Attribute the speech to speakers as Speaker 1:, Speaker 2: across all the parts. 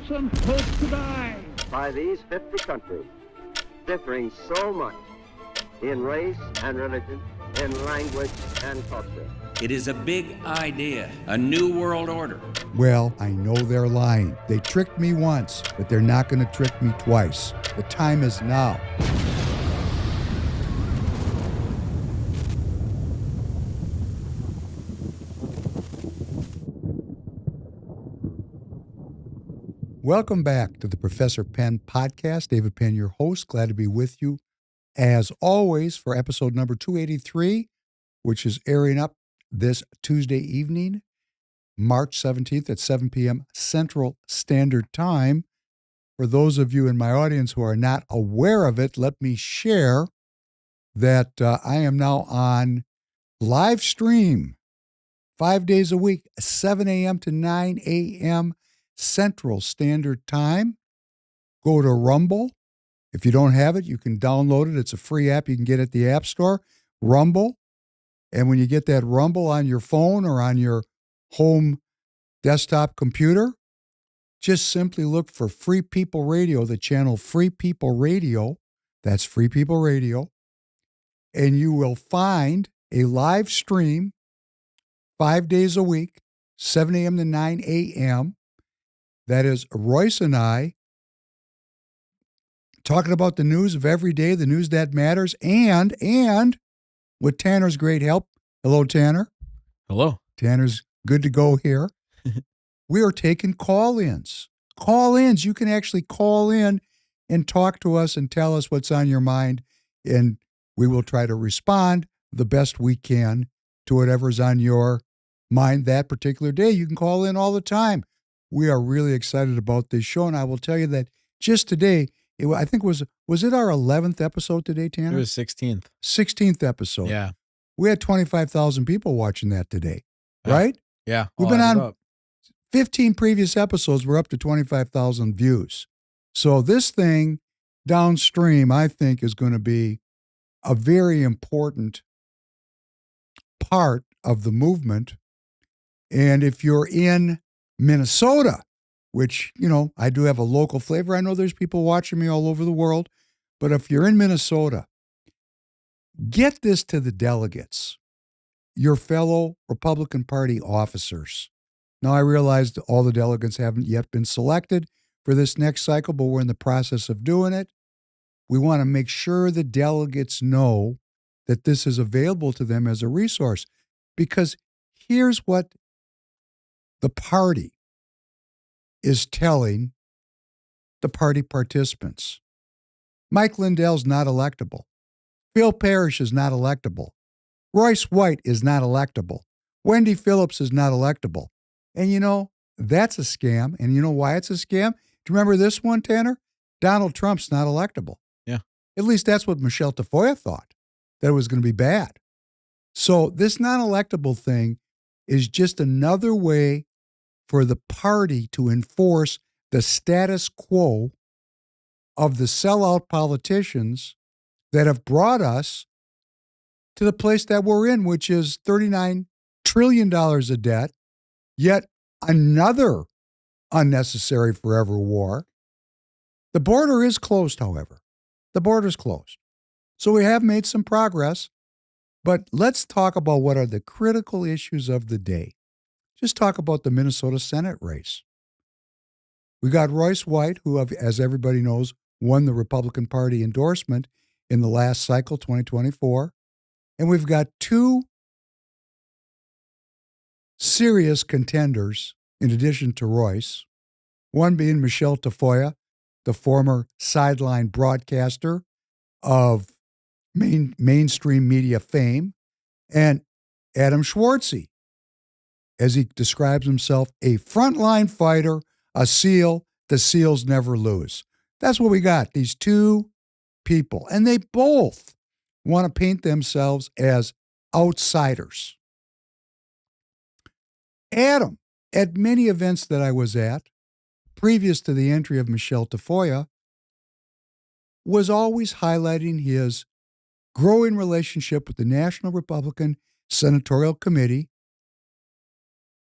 Speaker 1: some hope to die.
Speaker 2: By these 50 countries, differing so much in race and religion, in language and culture.
Speaker 3: It is a big idea, a new world order.
Speaker 4: Well, I know they're lying. They tricked me once, but they're not going to trick me twice. The time is now. Welcome back to the Professor Penn podcast. David Penn, your host. Glad to be with you, as always, for episode number 283, which is airing up this Tuesday evening, March 17th at 7 p.m. Central Standard Time. For those of you in my audience who are not aware of it, let me share that I am now on live stream 5 days a week, 7 a.m. to 9 a.m. Central Standard Time. Go to Rumble. If you don't have it, you can download it. It's a free app you can get at the App Store, Rumble. And when you get that Rumble on your phone or on your home desktop computer, just simply look for Free People Radio, the channel Free People Radio. That's Free People Radio. And you will find a live stream 5 days a week, 7 a.m. to 9 a.m. That is Royce and I talking about the news of every day, the news that matters, and with Tanner's great help. Hello, Tanner.
Speaker 5: Hello.
Speaker 4: Tanner's good to go here. We are taking call-ins. Call-ins. You can actually call in and talk to us and tell us what's on your mind, and we will try to respond the best we can to whatever's on your mind that particular day. You can call in all the time. We are really excited about this show, and I will tell you that just today, I think was it our 11th episode today, Tanner?
Speaker 5: It was 16th.
Speaker 4: 16th episode.
Speaker 5: Yeah.
Speaker 4: We had 25,000 people watching that today, right?
Speaker 5: Yeah.
Speaker 4: We've been on 15 previous episodes. We're up to 25,000 views. So this thing downstream, I think, is going to be a very important part of the movement. And if you're in Minnesota, which, I do have a local flavor. I know there's people watching me all over the world, but if you're in Minnesota, get this to the delegates, your fellow Republican Party officers. Now, I realize that all the delegates haven't yet been selected for this next cycle, but we're in the process of doing it. We want to make sure the delegates know that this is available to them as a resource, because here's what the party is telling the party participants. Mike Lindell's not electable. Phil Parrish is not electable. Royce White is not electable. Wendy Phillips is not electable. And that's a scam. And you know why it's a scam? Do you remember this one, Tanner? Donald Trump's not electable.
Speaker 5: Yeah.
Speaker 4: At least that's what Michelle Tafoya thought, that it was going to be bad. So this non-electable thing is just another way for the party to enforce the status quo of the sellout politicians that have brought us to the place that we're in, which is $39 trillion of debt, yet another unnecessary forever war. The border is closed, however. The border's closed. So we have made some progress, but let's talk about what are the critical issues of the day. Just talk about the Minnesota Senate race. We got Royce White, who, as everybody knows, won the Republican Party endorsement in the last cycle, 2024. And we've got two serious contenders, in addition to Royce, one being Michelle Tafoya, the former sideline broadcaster of mainstream media fame, and Adam Schwartzy, as he describes himself, a frontline fighter, a SEAL. The SEALs never lose. That's what we got, these two people. And they both want to paint themselves as outsiders. Adam, at many events that I was at, previous to the entry of Michelle Tafoya, was always highlighting his growing relationship with the National Republican Senatorial Committee.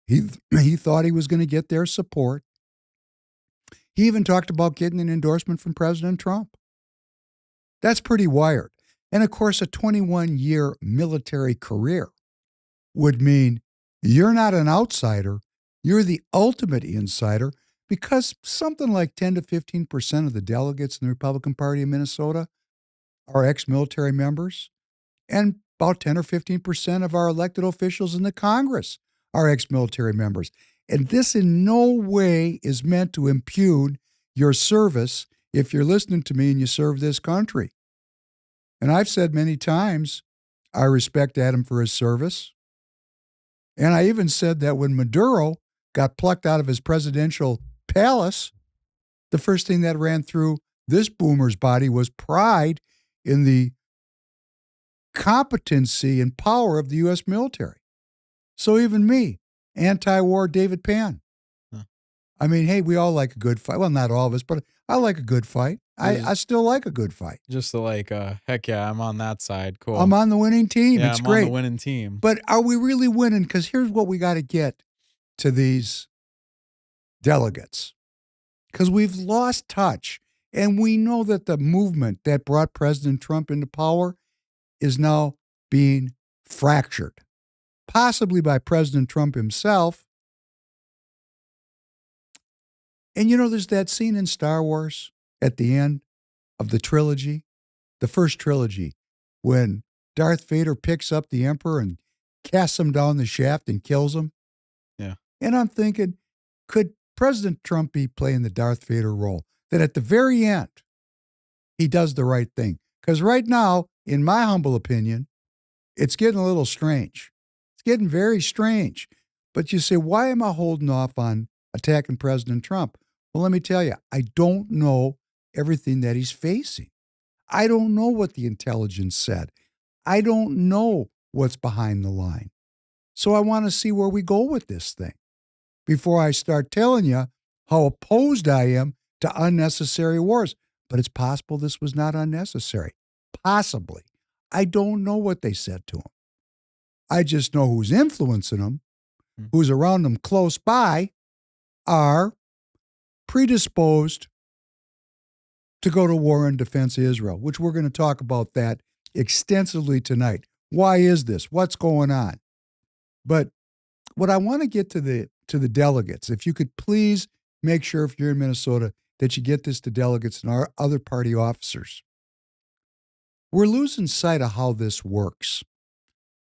Speaker 4: He thought he was going to get their support. He even talked about getting an endorsement from President Trump. That's pretty wired. And of course, a 21-year military career would mean you're not an outsider, you're the ultimate insider, because something like 10 to 15% of the delegates in the Republican Party of Minnesota are ex-military members, and about 10 or 15% of our elected officials in the Congress are ex-military members. And this in no way is meant to impugn your service if you're listening to me and you serve this country. And I've said many times, I respect Adam for his service. And I even said that when Maduro got plucked out of his presidential palace, the first thing that ran through this boomer's body was pride in the competency and power of the U.S. military. So even me, anti-war David Penn.
Speaker 1: Huh.
Speaker 4: I mean, hey, we all like a good fight. Well, not all of us, but I like a good fight. I still like a good fight.
Speaker 1: Just to like, heck yeah, I'm on that side. Cool.
Speaker 4: I'm on the winning team.
Speaker 1: Yeah,
Speaker 4: It's
Speaker 1: I'm
Speaker 4: great.
Speaker 1: on the winning team.
Speaker 4: But are we really winning? Because here's what we got to get to these delegates. Because we've lost touch. And we know that the movement that brought President Trump into power is now being fractured, possibly by President Trump himself. And you know, there's that scene in Star Wars at the end of the trilogy, the first trilogy, when Darth Vader picks up the Emperor and casts him down the shaft and kills him.
Speaker 1: Yeah.
Speaker 4: And I'm thinking, could President Trump be playing the Darth Vader role? That at the very end, he does the right thing. Because right now, in my humble opinion, it's getting a little strange. It's getting very strange. But you say, why am I holding off on attacking President Trump? Well, let me tell you, I don't know everything that he's facing. I don't know what the intelligence said. I don't know what's behind the line. So I want to see where we go with this thing before I start telling you how opposed I am to unnecessary wars. But it's possible this was not unnecessary. Possibly. I don't know what they said to him. I just know who's influencing them, who's around them close by, are predisposed to go to war in defense of Israel, which we're going to talk about that extensively tonight. Why is this? What's going on? But what I want to get to the delegates, if you could please make sure if you're in Minnesota that you get this to delegates and our other party officers. We're losing sight of how this works.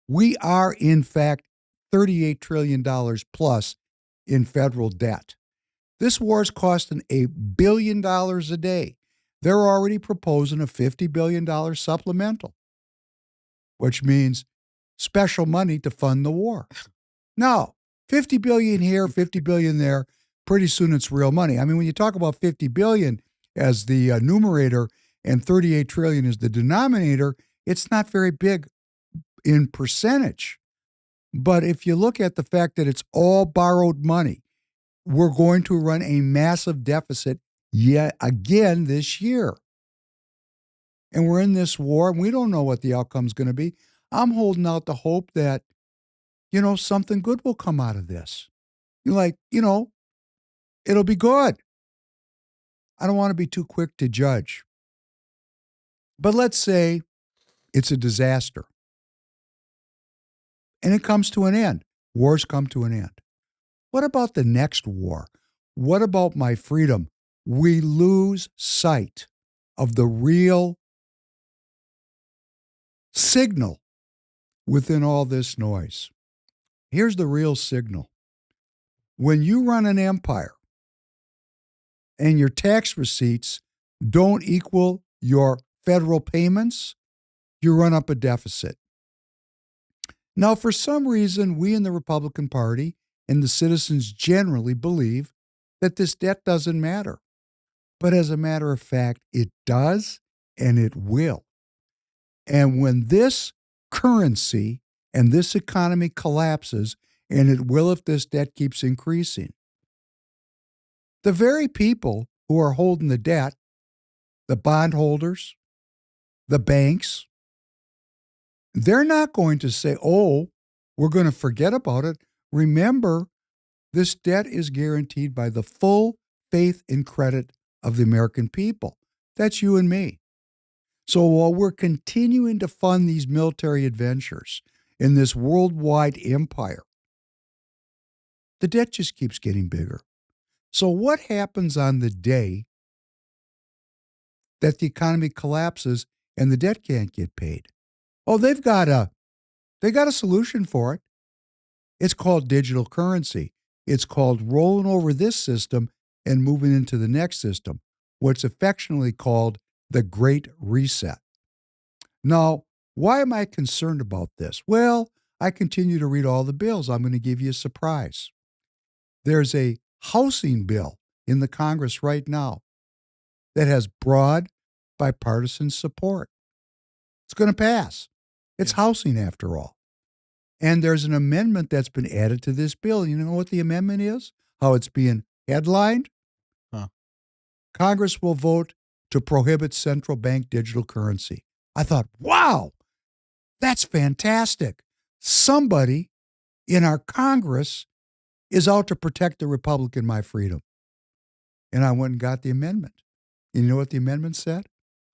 Speaker 4: We are, in fact, $38 trillion plus in federal debt. This war is costing $1 billion a day. They're already proposing a $50 billion supplemental, which means special money to fund the war. Now, $50 billion here, $50 billion there, pretty soon it's real money. I mean, when you talk about $50 billion as the numerator and $38 trillion as the denominator, it's not very big in percentage. But if you look at the fact that it's all borrowed money, we're going to run a massive deficit yet again this year. And we're in this war, and we don't know what the outcome's going to be. I'm holding out the hope that, something good will come out of this. It'll be good. I don't want to be too quick to judge. But let's say it's a disaster. And it comes to an end. Wars come to an end. What about the next war? What about my freedom? We lose sight of the real signal within all this noise. Here's the real signal. When you run an empire and your tax receipts don't equal your federal payments, you run up a deficit. Now, for some reason, we in the Republican Party and the citizens generally believe that this debt doesn't matter. But as a matter of fact, it does and it will. And when this currency and this economy collapses, and it will if this debt keeps increasing, the very people who are holding the debt, the bondholders, the banks, they're not going to say, oh, we're going to forget about it. Remember, this debt is guaranteed by the full faith and credit of the American people. That's you and me. So while we're continuing to fund these military adventures in this worldwide empire, the debt just keeps getting bigger. So what happens on the day that the economy collapses and the debt can't get paid? Oh, they got a solution for it. It's called digital currency. It's called rolling over this system and moving into the next system, what's affectionately called the Great Reset. Now, why am I concerned about this? Well, I continue to read all the bills. I'm going to give you a surprise. There's a housing bill in the Congress right now that has broad bipartisan support. It's going to pass. It's housing after all. And there's an amendment that's been added to this bill. You know what the amendment is? How it's being headlined?
Speaker 1: Huh.
Speaker 4: Congress will vote to prohibit central bank digital currency. I thought, wow, that's fantastic. Somebody in our Congress is out to protect the Republic and my freedom. And I went and got the amendment. And you know what the amendment said?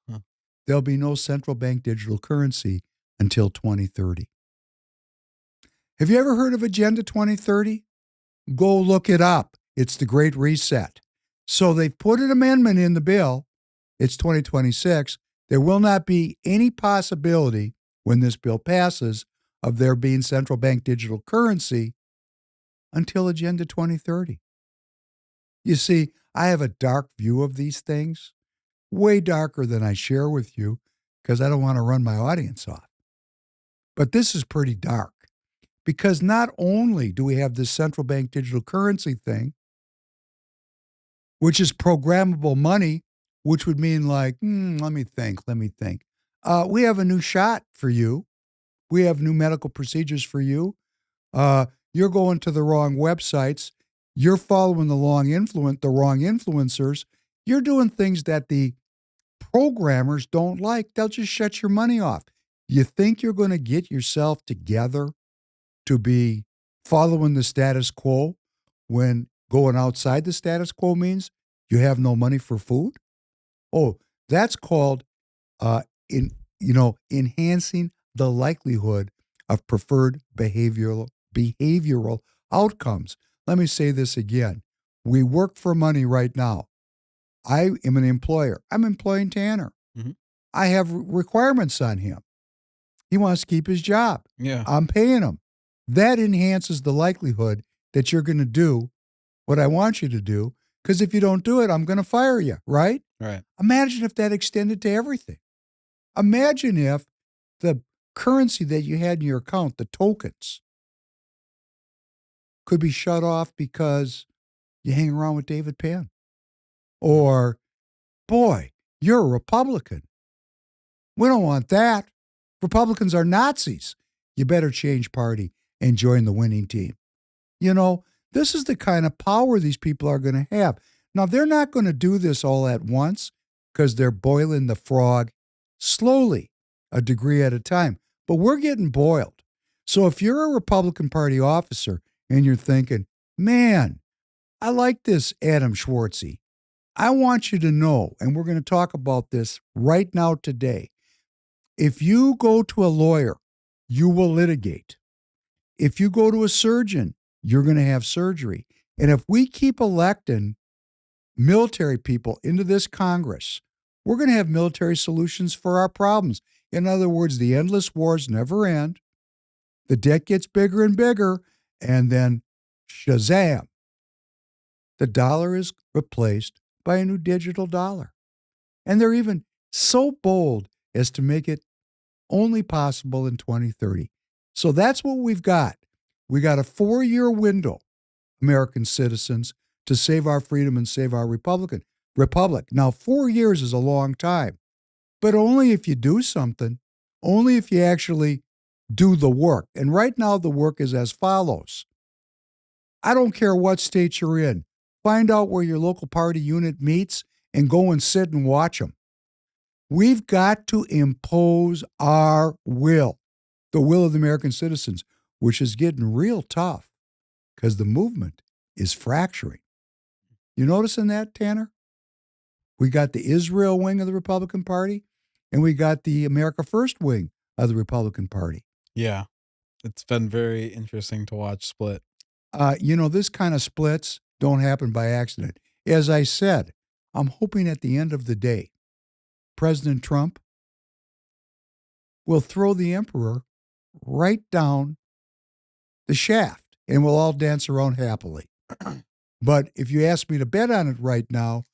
Speaker 1: Huh.
Speaker 4: There'll be no central bank digital currency until 2030. Have you ever heard of Agenda 2030? Go look it up. It's the Great Reset. So they've put an amendment in the bill. It's 2026. There will not be any possibility when this bill passes of there being central bank digital currency until Agenda 2030. You see, I have a dark view of these things, way darker than I share with you because I don't want to run my audience off. But this is pretty dark because not only do we have this central bank digital currency thing, which is programmable money, which would mean like, let me think. We have a new shot for you. We have new medical procedures for you. You're going to the wrong websites. You're following the wrong influencers. You're doing things that the programmers don't like. They'll just shut your money off. You think you're going to get yourself together to be following the status quo when going outside the status quo means you have no money for food? Oh, that's called enhancing the likelihood of preferred behavioral outcomes. Let me say this again. We work for money right now. I am an employer. I'm employing Tanner.
Speaker 1: Mm-hmm.
Speaker 4: I have requirements on him. He wants to keep his job.
Speaker 1: Yeah.
Speaker 4: I'm paying him. That enhances the likelihood that you're going to do what I want you to do, because if you don't do it, I'm going to fire you, right?
Speaker 1: Right.
Speaker 4: Imagine if that extended to everything. Imagine if the currency that you had in your account, the tokens, could be shut off because you hang around with David Penn. Or, boy, you're a Republican. We don't want that. Republicans are Nazis. You better change party and join the winning team. You know, this is the kind of power these people are going to have. Now, they're not going to do this all at once because they're boiling the frog slowly, a degree at a time. But we're getting boiled. So if you're a Republican Party officer and you're thinking, man, I like this Adam Schwartzy, I want you to know, and we're going to talk about this right now today. If you go to a lawyer, you will litigate. If you go to a surgeon, you're going to have surgery. And if we keep electing military people into this Congress, we're going to have military solutions for our problems. In other words, the endless wars never end. The debt gets bigger and bigger, and then shazam, the dollar is replaced by a new digital dollar. And they're even so bold as to make it only possible in 2030. So that's what we've got. We got a 4-year window, American citizens, to save our freedom and save our republic. Now, 4 years is a long time, but only if you do something, only if you actually do the work. And right now, the work is as follows. I don't care what state you're in. Find out where your local party unit meets and go and sit and watch them. We've got to impose our will, the will of the American citizens, which is getting real tough because the movement is fracturing. You noticing that, Tanner? We got the Israel wing of the Republican Party, and we got the America First wing of the Republican Party.
Speaker 1: Yeah. It's been very interesting to watch split.
Speaker 4: This kind of splits don't happen by accident. As I said, I'm hoping at the end of the day, President Trump will throw the emperor right down the shaft and we'll all dance around happily. But if you ask me to bet on it right now,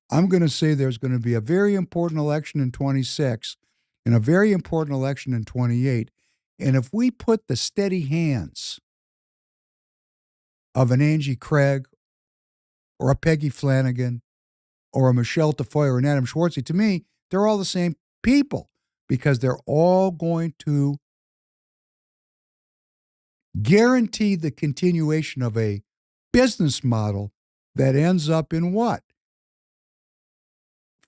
Speaker 4: I'm going to say there's going to be a very important election in 26 and a very important election in 28. And if we put the steady hands of an Angie Craig or a Peggy Flanagan or a Michelle Tafoya or an Adam Schwartzy, to me, they're all the same people because they're all going to guarantee the continuation of a business model that ends up in what?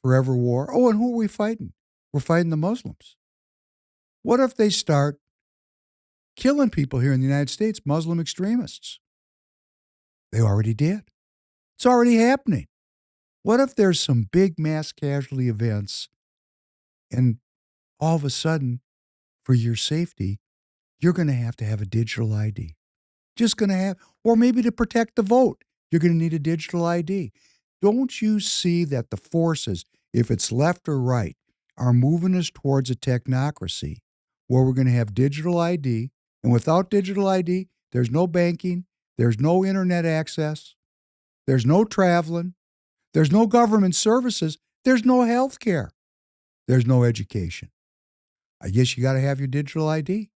Speaker 4: Forever war. Oh, and who are we fighting? We're fighting the Muslims. What if they start killing people here in the United States, Muslim extremists? They already did. It's already happening. What if there's some big mass casualty events and all of a sudden, for your safety, you're going to have a digital ID. Just going to have, or maybe to protect the vote, you're going to need a digital ID. Don't you see that the forces, if it's left or right, are moving us towards a technocracy where we're going to have digital ID, and without digital ID, there's no banking, there's no internet access, there's no traveling, there's no government services, there's no health care, there's no education. I guess you got to have your digital ID.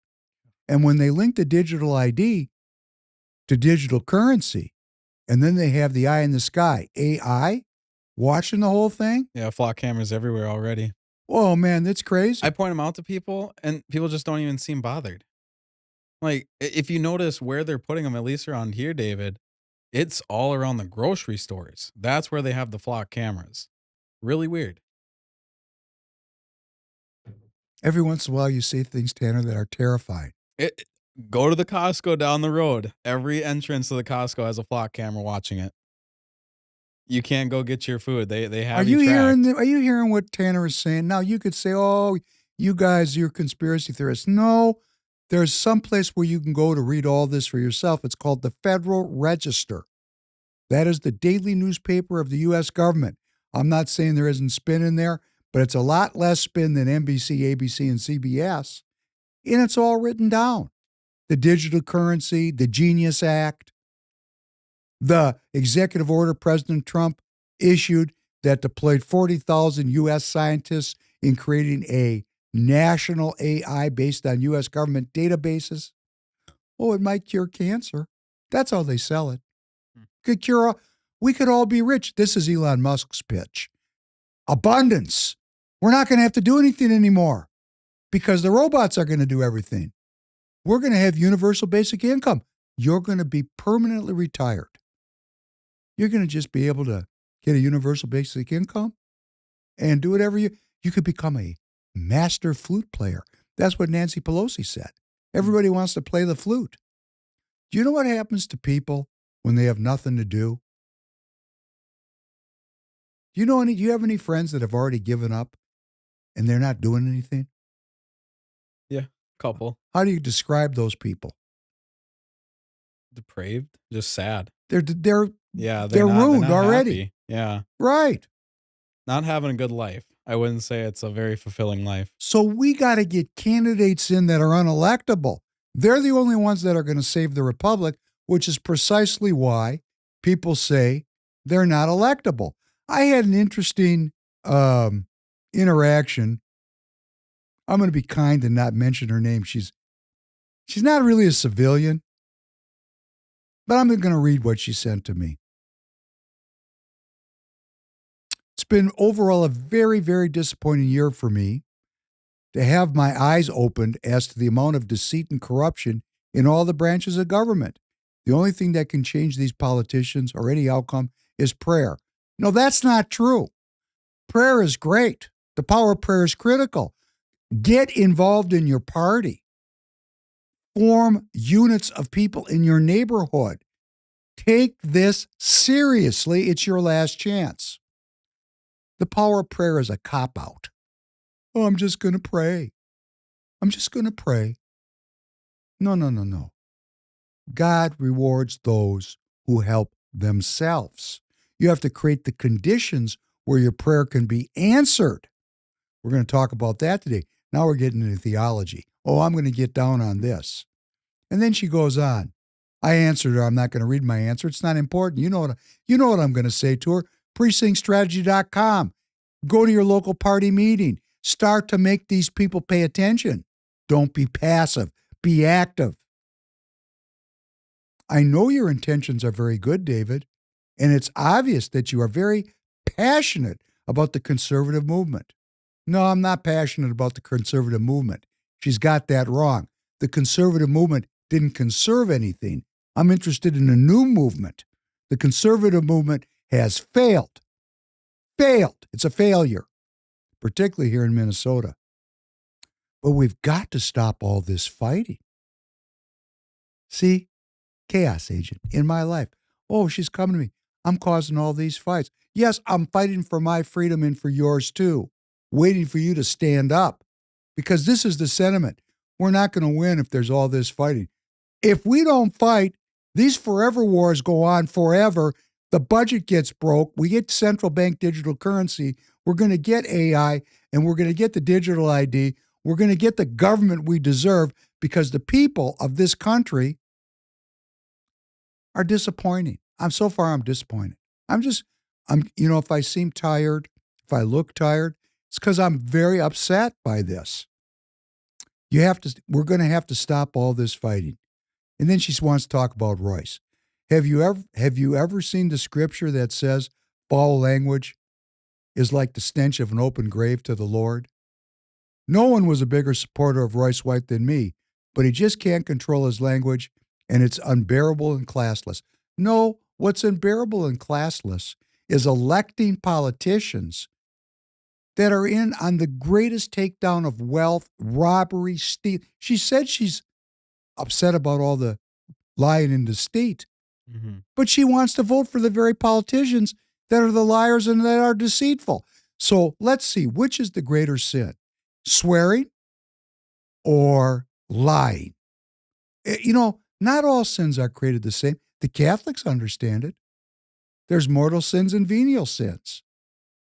Speaker 4: And when they link the digital ID to digital currency, and then they have the eye in the sky, AI, watching the whole thing.
Speaker 1: Yeah, flock cameras everywhere already.
Speaker 4: Oh, man, that's crazy.
Speaker 1: I point them out to people, and people just don't even seem bothered. Like, if you notice where they're putting them, at least around here, David, it's all around the grocery stores. That's where they have the flock cameras. Really weird.
Speaker 4: Every once in a while, you see things, Tanner, that are terrifying.
Speaker 1: Go to the Costco down the road. Every entrance to the Costco has a flock camera watching it. You can't go get your food. They have you tracked.
Speaker 4: Are you hearing what Tanner is saying? Now, you could say, oh, you guys, you're conspiracy theorists. No, there's some place where you can go to read all this for yourself. It's called the Federal Register. That is the daily newspaper of the U.S. government. I'm not saying there isn't spin in there, but it's a lot less spin than NBC, ABC, and CBS. And it's all written down. The digital currency, the Genius Act, the executive order President Trump issued that deployed 40,000 U.S. scientists in creating a national AI based on U.S. government databases. Oh, it might cure cancer. That's how they sell it. Could cure, we could all be rich. This is Elon Musk's pitch. Abundance. We're not going to have to do anything anymore because the robots are going to do everything. We're going to have universal basic income. You're going to be permanently retired. You're going to just be able to get a universal basic income and do whatever you could become a master flute player. That's what Nancy Pelosi said. Everybody wants to play the flute. Do you know what happens to people when they have nothing to do? Do you have any friends that have already given up and they're not doing anything?
Speaker 1: Yeah, couple.
Speaker 4: How do you describe those people?
Speaker 1: Depraved, just sad.
Speaker 4: They're
Speaker 1: They're
Speaker 4: ruined already.
Speaker 1: Happy. Yeah.
Speaker 4: Right.
Speaker 1: Not having a good life. I wouldn't say it's a very fulfilling life.
Speaker 4: So we got to get candidates in that are unelectable. They're the only ones that are going to save the republic, which is precisely why people say they're not electable. I had an interesting interaction. I'm going to be kind and not mention her name. She's not really a civilian, but I'm going to read what she sent to me. It's been overall a very, very disappointing year for me to have my eyes opened as to the amount of deceit and corruption in all the branches of government. The only thing that can change these politicians or any outcome is prayer. No, that's not true. Prayer is great. The power of prayer is critical. Get involved in your party. Form units of people in your neighborhood. Take this seriously. It's your last chance. The power of prayer is a cop-out. Oh, I'm just going to pray. I'm just going to pray. No, no, no, no. God rewards those who help themselves. You have to create the conditions where your prayer can be answered. We're going to talk about that today. Now we're getting into theology. Oh, I'm going to get down on this. And then she goes on. I answered her. I'm not going to read my answer. It's not important. You know what I'm going to say to her. Precinctstrategy.com. Go to your local party meeting. Start to make these people pay attention. Don't be passive. Be active. I know your intentions are very good, David, and it's obvious that you are very passionate about the conservative movement. No, I'm not passionate about the conservative movement. She's got that wrong. The conservative movement didn't conserve anything. I'm interested in a new movement. The conservative movement has failed. Failed. It's a failure, particularly here in Minnesota. But we've got to stop all this fighting. See? Chaos agent in my life. Oh, she's coming to me. I'm causing all these fights. Yes, I'm fighting for my freedom and for yours too. Waiting for you to stand up. Because this is the sentiment. We're not going to win if there's all this fighting. If we don't fight, these forever wars go on forever. The budget gets broke. We get central bank digital currency. We're going to get AI, and we're going to get the digital ID. We're going to get the government we deserve because the people of this country are disappointing. I'm disappointed. If I seem tired, if I look tired, it's because I'm very upset by this. We're going to have to stop all this fighting. And then she wants to talk about Royce. Have you ever seen the scripture that says foul language is like the stench of an open grave to the Lord? No one was a bigger supporter of Royce White than me, but he just can't control his language, and it's unbearable and classless. No, what's unbearable and classless is electing politicians that are in on the greatest takedown of wealth, robbery, steal. She said she's upset about all the lying in the state, but she wants to vote for the very politicians that are the liars and that are deceitful. So let's see, which is the greater sin? Swearing or lying? Not all sins are created the same. The Catholics understand it. There's mortal sins and venial sins.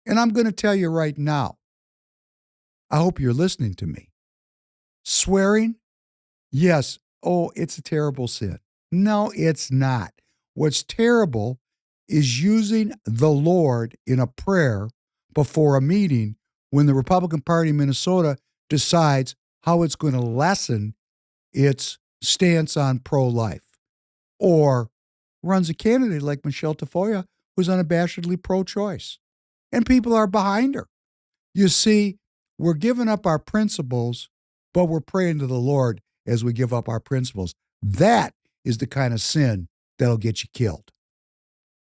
Speaker 4: And I'm going to tell you right now, I hope you're listening to me. Swearing, yes, it's a terrible sin. No, it's not. What's terrible is using the Lord in a prayer before a meeting when the Republican Party in Minnesota decides how it's going to lessen its stance on pro-life, or runs a candidate like Michelle Tafoya, who's unabashedly pro-choice. And people are behind her. You see, we're giving up our principles, but we're praying to the Lord as we give up our principles. That is the kind of sin that'll get you killed.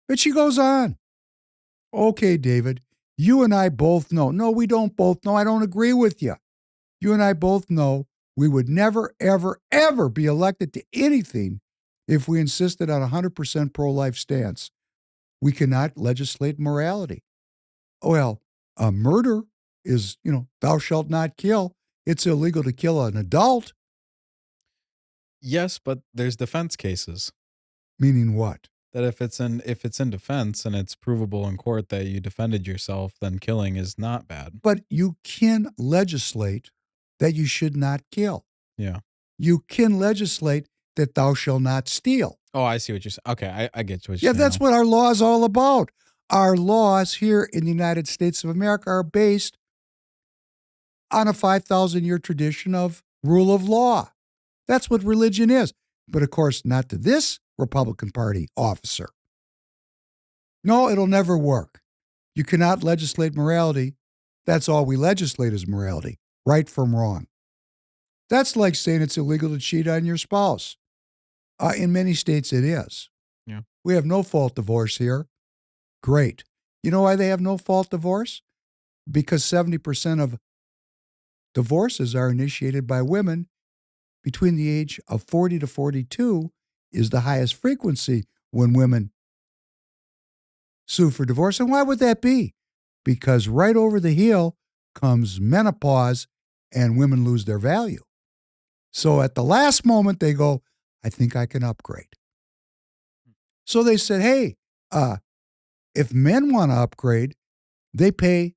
Speaker 4: But she goes on. Okay, David, you and I both know. No, we don't both know. I don't agree with you. You and I both know we would never, ever, ever be elected to anything if we insisted on a 100% pro-life stance. We cannot legislate morality. Well, a murder is, thou shalt not kill. It's illegal to kill an adult.
Speaker 1: Yes, but there's defense cases.
Speaker 4: Meaning what?
Speaker 1: That if it's in defense and it's provable in court that you defended yourself, then killing is not bad.
Speaker 4: But you can legislate that you should not kill.
Speaker 1: Yeah.
Speaker 4: You can legislate that thou shalt not steal.
Speaker 1: Oh, I see what you're saying. Okay, I get what you're saying.
Speaker 4: Yeah, that's what our law is all about. Our laws here in the United States of America are based on a 5,000-year tradition of rule of law. That's what religion is. But of course, not to this Republican Party officer. No, it'll never work. You cannot legislate morality. That's all we legislate is morality, right from wrong. That's like saying it's illegal to cheat on your spouse. In many states, it is.
Speaker 1: Yeah.
Speaker 4: We have no-fault divorce here. Great. You know why they have no-fault divorce? Because 70% of divorces are initiated by women between the age of 40 to 42 is the highest frequency when women sue for divorce. And why would that be? Because right over the heel comes menopause and women lose their value. So at the last moment, they go, I think I can upgrade. So they said, hey, if men want to upgrade, they pay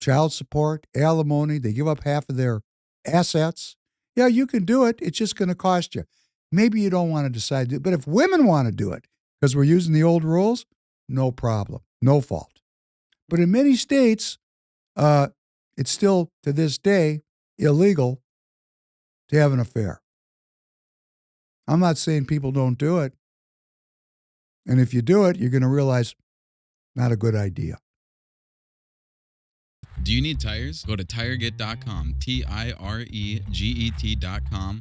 Speaker 4: child support, alimony, they give up half of their assets. Yeah, you can do it. It's just going to cost you. Maybe you don't want to decide to, but if women want to do it, because we're using the old rules, no problem, no fault. But in many states, it's still, to this day, illegal to have an affair. I'm not saying people don't do it. And if you do it, you're going to realize not a good idea.
Speaker 1: Do you need tires? Go to tireget.com, TIREGET.com.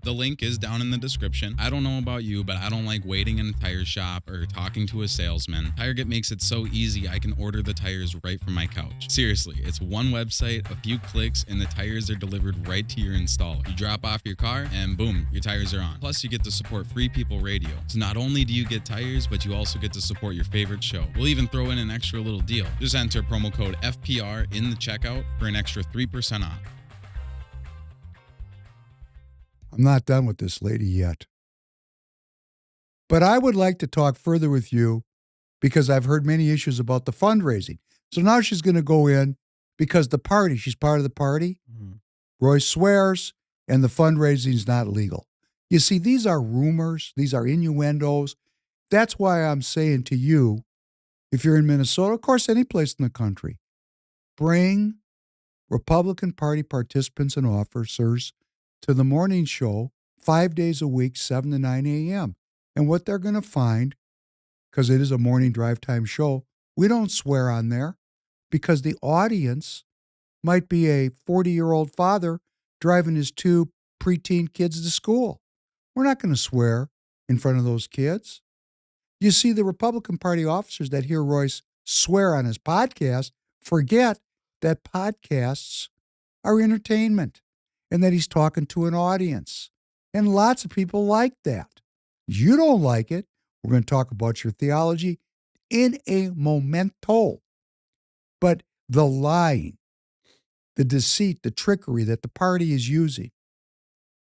Speaker 1: The link is down in the description. I don't know about you, but I don't like waiting in a tire shop or talking to a salesman. TireGet makes it so easy I can order the tires right from my couch. Seriously, it's one website, a few clicks, and the tires are delivered right to your installer. You drop off your car, and boom, your tires are on. Plus, you get to support Free People Radio. So not only do you get tires, but you also get to support your favorite show. We'll even throw in an extra little deal. Just enter promo code FPR in the checkout for an extra 3% off.
Speaker 4: I'm not done with this lady yet. But I would like to talk further with you because I've heard many issues about the fundraising. So now she's going to go in because the party, she's part of the party. Royce swears, and the fundraising is not legal. You see, these are rumors. These are innuendos. That's why I'm saying to you, if you're in Minnesota, of course, any place in the country, bring Republican Party participants and officers to the morning show 5 days a week, 7 to 9 a.m. And what they're going to find, because it is a morning drive time show, we don't swear on there because the audience might be a 40-year-old father driving his 2 preteen kids to school. We're not going to swear in front of those kids. You see, the Republican Party officers that hear Royce swear on his podcast forget that podcasts are entertainment and that he's talking to an audience. And lots of people like that. You don't like it. We're going to talk about your theology in a momento. But the lying, the deceit, the trickery that the party is using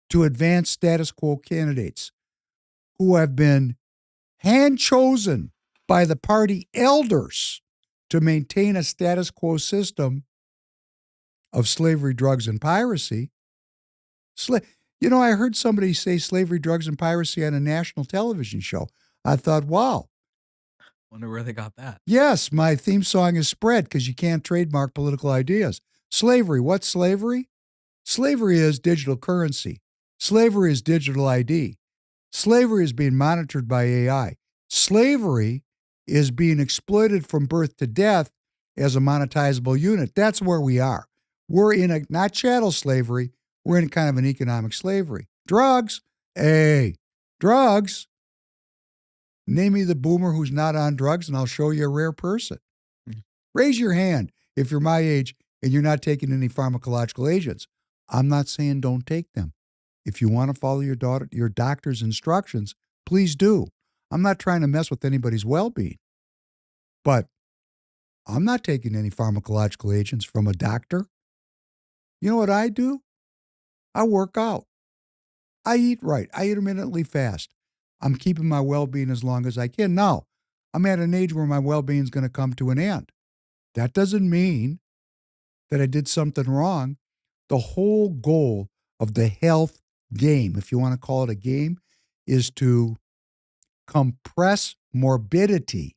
Speaker 4: to advance status quo candidates who have been hand-chosen by the party elders to maintain a status quo system of slavery, drugs, and piracy. I heard somebody say slavery, drugs, and piracy on a national television show. I thought, wow.
Speaker 1: Wonder where they got that.
Speaker 4: Yes, my theme song is spread because you can't trademark political ideas. Slavery, what's slavery? Slavery is digital currency. Slavery is digital ID. Slavery is being monitored by AI. Slavery is being exploited from birth to death as a monetizable unit. That's where we are. We're in not chattel slavery, we're in kind of an economic slavery. Drugs, drugs. Name me the boomer who's not on drugs and I'll show you a rare person. Raise your hand if you're my age and you're not taking any pharmacological agents. I'm not saying don't take them. If you want to follow your doctor's instructions, please do. I'm not trying to mess with anybody's well-being. But I'm not taking any pharmacological agents from a doctor. You know what I do? I work out. I eat right. I intermittently fast. I'm keeping my well-being as long as I can. Now, I'm at an age where my well-being is going to come to an end. That doesn't mean that I did something wrong. The whole goal of the health game, if you want to call it a game, is to compress morbidity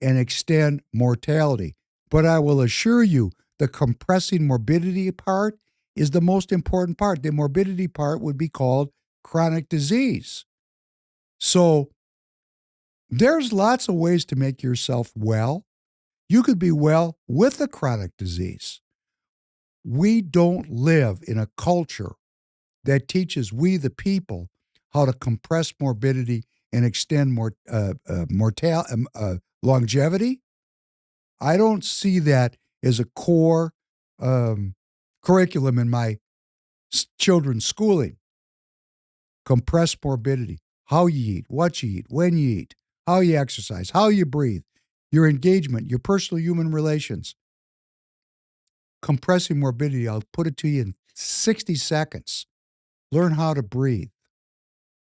Speaker 4: and extend mortality. But I will assure you, the compressing morbidity part is the most important part. The morbidity part would be called chronic disease. So there's lots of ways to make yourself well. You could be well with a chronic disease. We don't live in a culture that teaches we the people how to compress morbidity and extend longevity. I don't see that as a core curriculum in my children's schooling. Compress morbidity, how you eat, what you eat, when you eat, how you exercise, how you breathe, your engagement, your personal human relations. Compressing morbidity, I'll put it to you in 60 seconds. Learn how to breathe.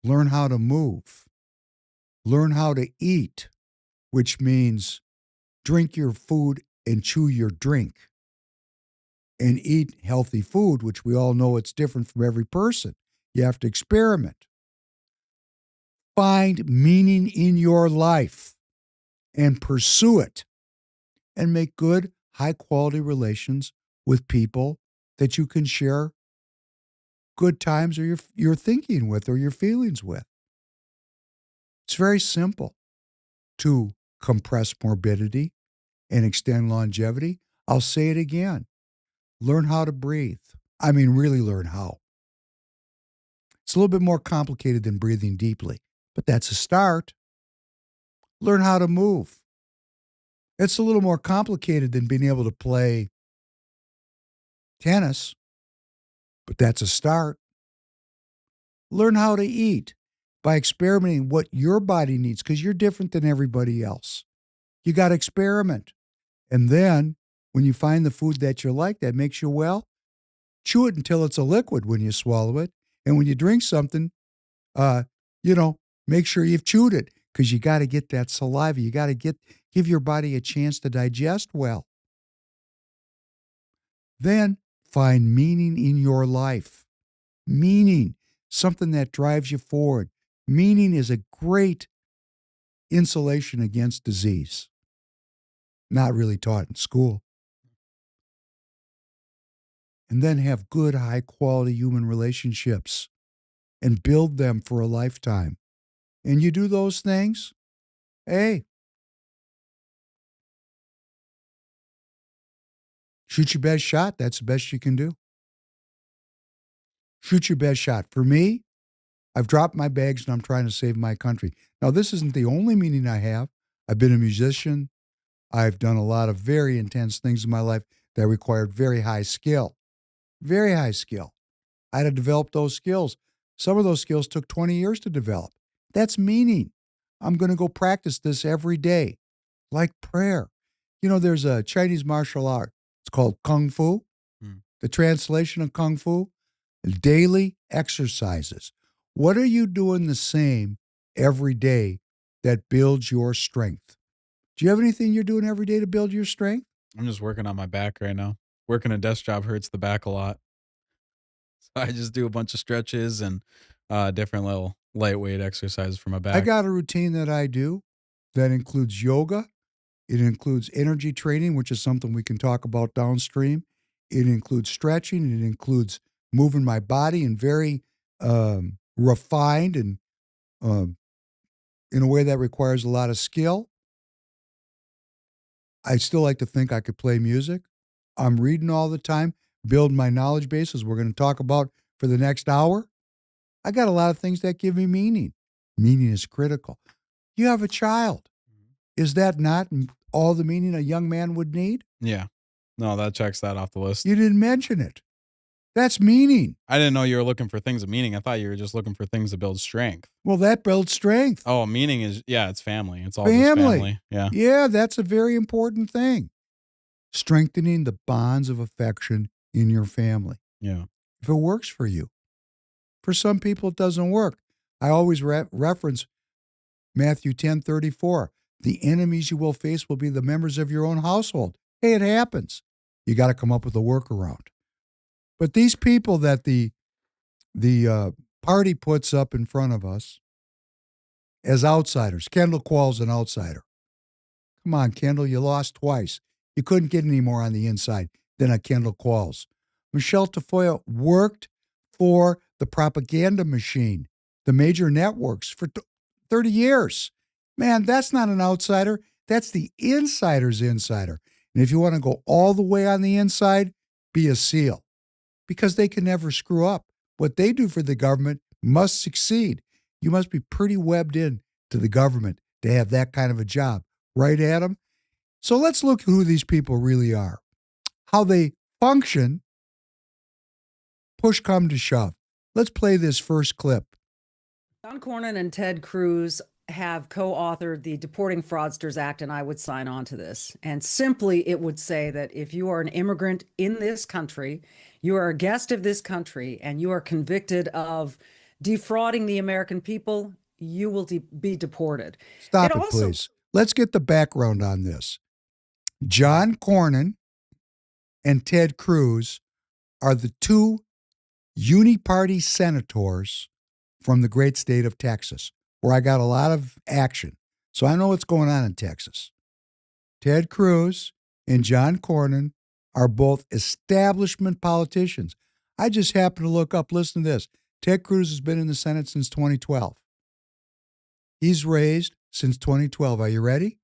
Speaker 4: Learn how to move. Learn how to eat, which means drink your food and chew your drink. And eat healthy food, which we all know it's different from every person. You have to experiment. Find meaning in your life and pursue it. And make good, high-quality relations with people that you can share good times or your thinking with or your feelings with. It's very simple to compress morbidity and extend longevity. I'll say it again. Learn how to breathe. I mean, really learn how. It's a little bit more complicated than breathing deeply, but that's a start. Learn how to move. It's a little more complicated than being able to play tennis, but that's a start. Learn how to eat by experimenting what your body needs because you're different than everybody else. You got to experiment. And then when you find the food that you like that makes you well, chew it until it's a liquid when you swallow it. And when you drink something, make sure you've chewed it because you got to get that saliva. You got to give your body a chance to digest well. Then find meaning in your life. Meaning, something that drives you forward. Meaning is a great insulation against disease. Not really taught in school. And then have good, high-quality human relationships and build them for a lifetime. And you do those things, hey, shoot your best shot. That's the best you can do. Shoot your best shot. For me, I've dropped my bags and I'm trying to save my country. Now, this isn't the only meaning I have. I've been a musician. I've done a lot of very intense things in my life that required very high skill. Very high skill. I had to develop those skills. Some of those skills took 20 years to develop. That's meaning. I'm going to go practice this every day, like prayer. There's a Chinese martial art. It's called Kung Fu. The translation of Kung Fu, daily exercises. What are you doing the same every day that builds your strength? Do you have anything you're doing every day to build your strength?
Speaker 1: I'm just working on my back right now. Working a desk job hurts the back a lot. So I just do a bunch of stretches and different little lightweight exercises for my back.
Speaker 4: I got a routine that I do that includes yoga. It includes energy training, which is something we can talk about downstream. It includes stretching. It includes moving my body in very refined and in a way that requires a lot of skill. I still like to think I could play music. I'm reading all the time, build my knowledge base, as we're going to talk about for the next hour. I got a lot of things that give me meaning. Meaning is critical. You have a child. Is that not all the meaning a young man would need?
Speaker 1: Yeah. No, that checks that off the list.
Speaker 4: You didn't mention it. That's meaning.
Speaker 1: I didn't know you were looking for things of meaning. I thought you were just looking for things to build strength.
Speaker 4: Well, that builds strength.
Speaker 1: Oh, meaning is, it's family. It's all just family. Yeah.
Speaker 4: Yeah, that's a very important thing. Strengthening the bonds of affection in your family.
Speaker 1: Yeah.
Speaker 4: If it works for you. For some people, it doesn't work. I always reference Matthew 10:34. The enemies you will face will be the members of your own household. Hey, it happens. You got to come up with a workaround. But these people that the party puts up in front of us as outsiders, Kendall Quall's an outsider. Come on, Kendall, you lost twice. You couldn't get any more on the inside than a Kendall Qualls. Michelle Tafoya worked for the propaganda machine, the major networks, for 30 years. Man, that's not an outsider. That's the insider's insider. And if you want to go all the way on the inside, be a SEAL. Because they can never screw up. What they do for the government must succeed. You must be pretty webbed in to the government to have that kind of a job. Right, Adam? So let's look at who these people really are. How they function, push come to shove. Let's play this first clip.
Speaker 5: John Cornyn and Ted Cruz have co-authored the Deporting Fraudsters Act, and I would sign on to this. And simply, it would say that if you are an immigrant in this country, you are a guest of this country, and you are convicted of defrauding the American people, you will be deported.
Speaker 4: Stop
Speaker 5: It
Speaker 4: it,
Speaker 5: also
Speaker 4: please. Let's get the background on this. John Cornyn and Ted Cruz are the two uniparty senators from the great state of Texas, where I got a lot of action. So I know what's going on in Texas. Ted Cruz and John Cornyn are both establishment politicians. I just happened to look up, listen to this. Ted Cruz has been in the Senate since 2012. He's raised, since 2012, are you ready?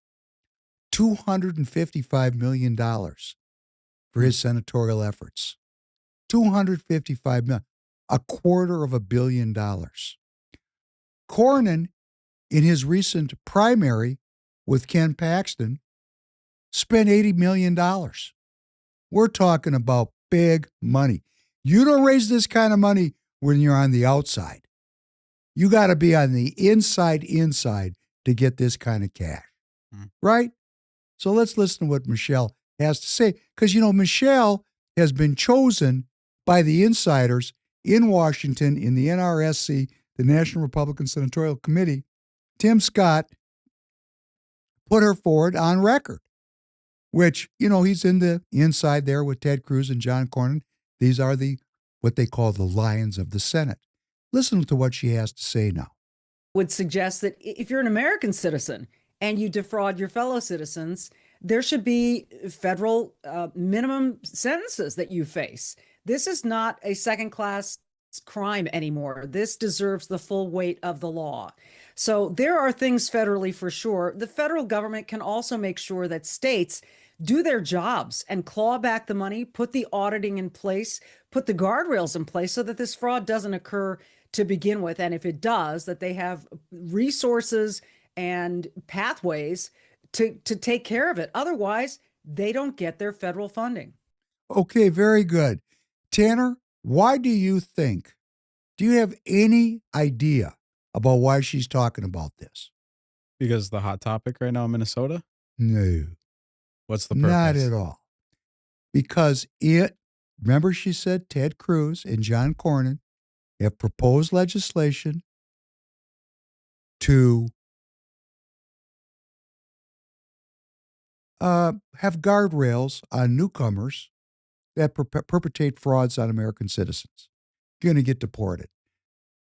Speaker 4: $255 million for his senatorial efforts. $255 million, $250 million. Cornyn, in his recent primary with Ken Paxton, spent $80 million. We're talking about big money. You don't raise this kind of money when you're on the outside. You got to be on the inside to get this kind of cash, right? So let's listen to what Michelle has to say. Because, Michelle has been chosen by the insiders in Washington in the NRSC, the National Republican Senatorial Committee. Tim Scott put her forward on record, which, he's in the inside there with Ted Cruz and John Cornyn. These are what they call the lions of the Senate. Listen to what she has to say now.
Speaker 5: would suggest that if you're an American citizen and you defraud your fellow citizens, there should be federal minimum sentences that you face. This is not a second-class crime anymore. This deserves the full weight of the law. So there are things federally for sure. The federal government can also make sure that states do their jobs and claw back the money, put the auditing in place, put the guardrails in place so that this fraud doesn't occur to begin with. And if it does, that they have resources and pathways to take care of it. Otherwise, they don't get their federal funding.
Speaker 4: Okay, very good. Tanner, why do you have any idea about why she's talking about this?
Speaker 1: Because the hot topic right now in Minnesota?
Speaker 4: No.
Speaker 1: What's the purpose?
Speaker 4: Not at all. Because remember she said Ted Cruz and John Cornyn have proposed legislation to have guardrails on newcomers that perpetrate frauds on American citizens. You're going to get deported.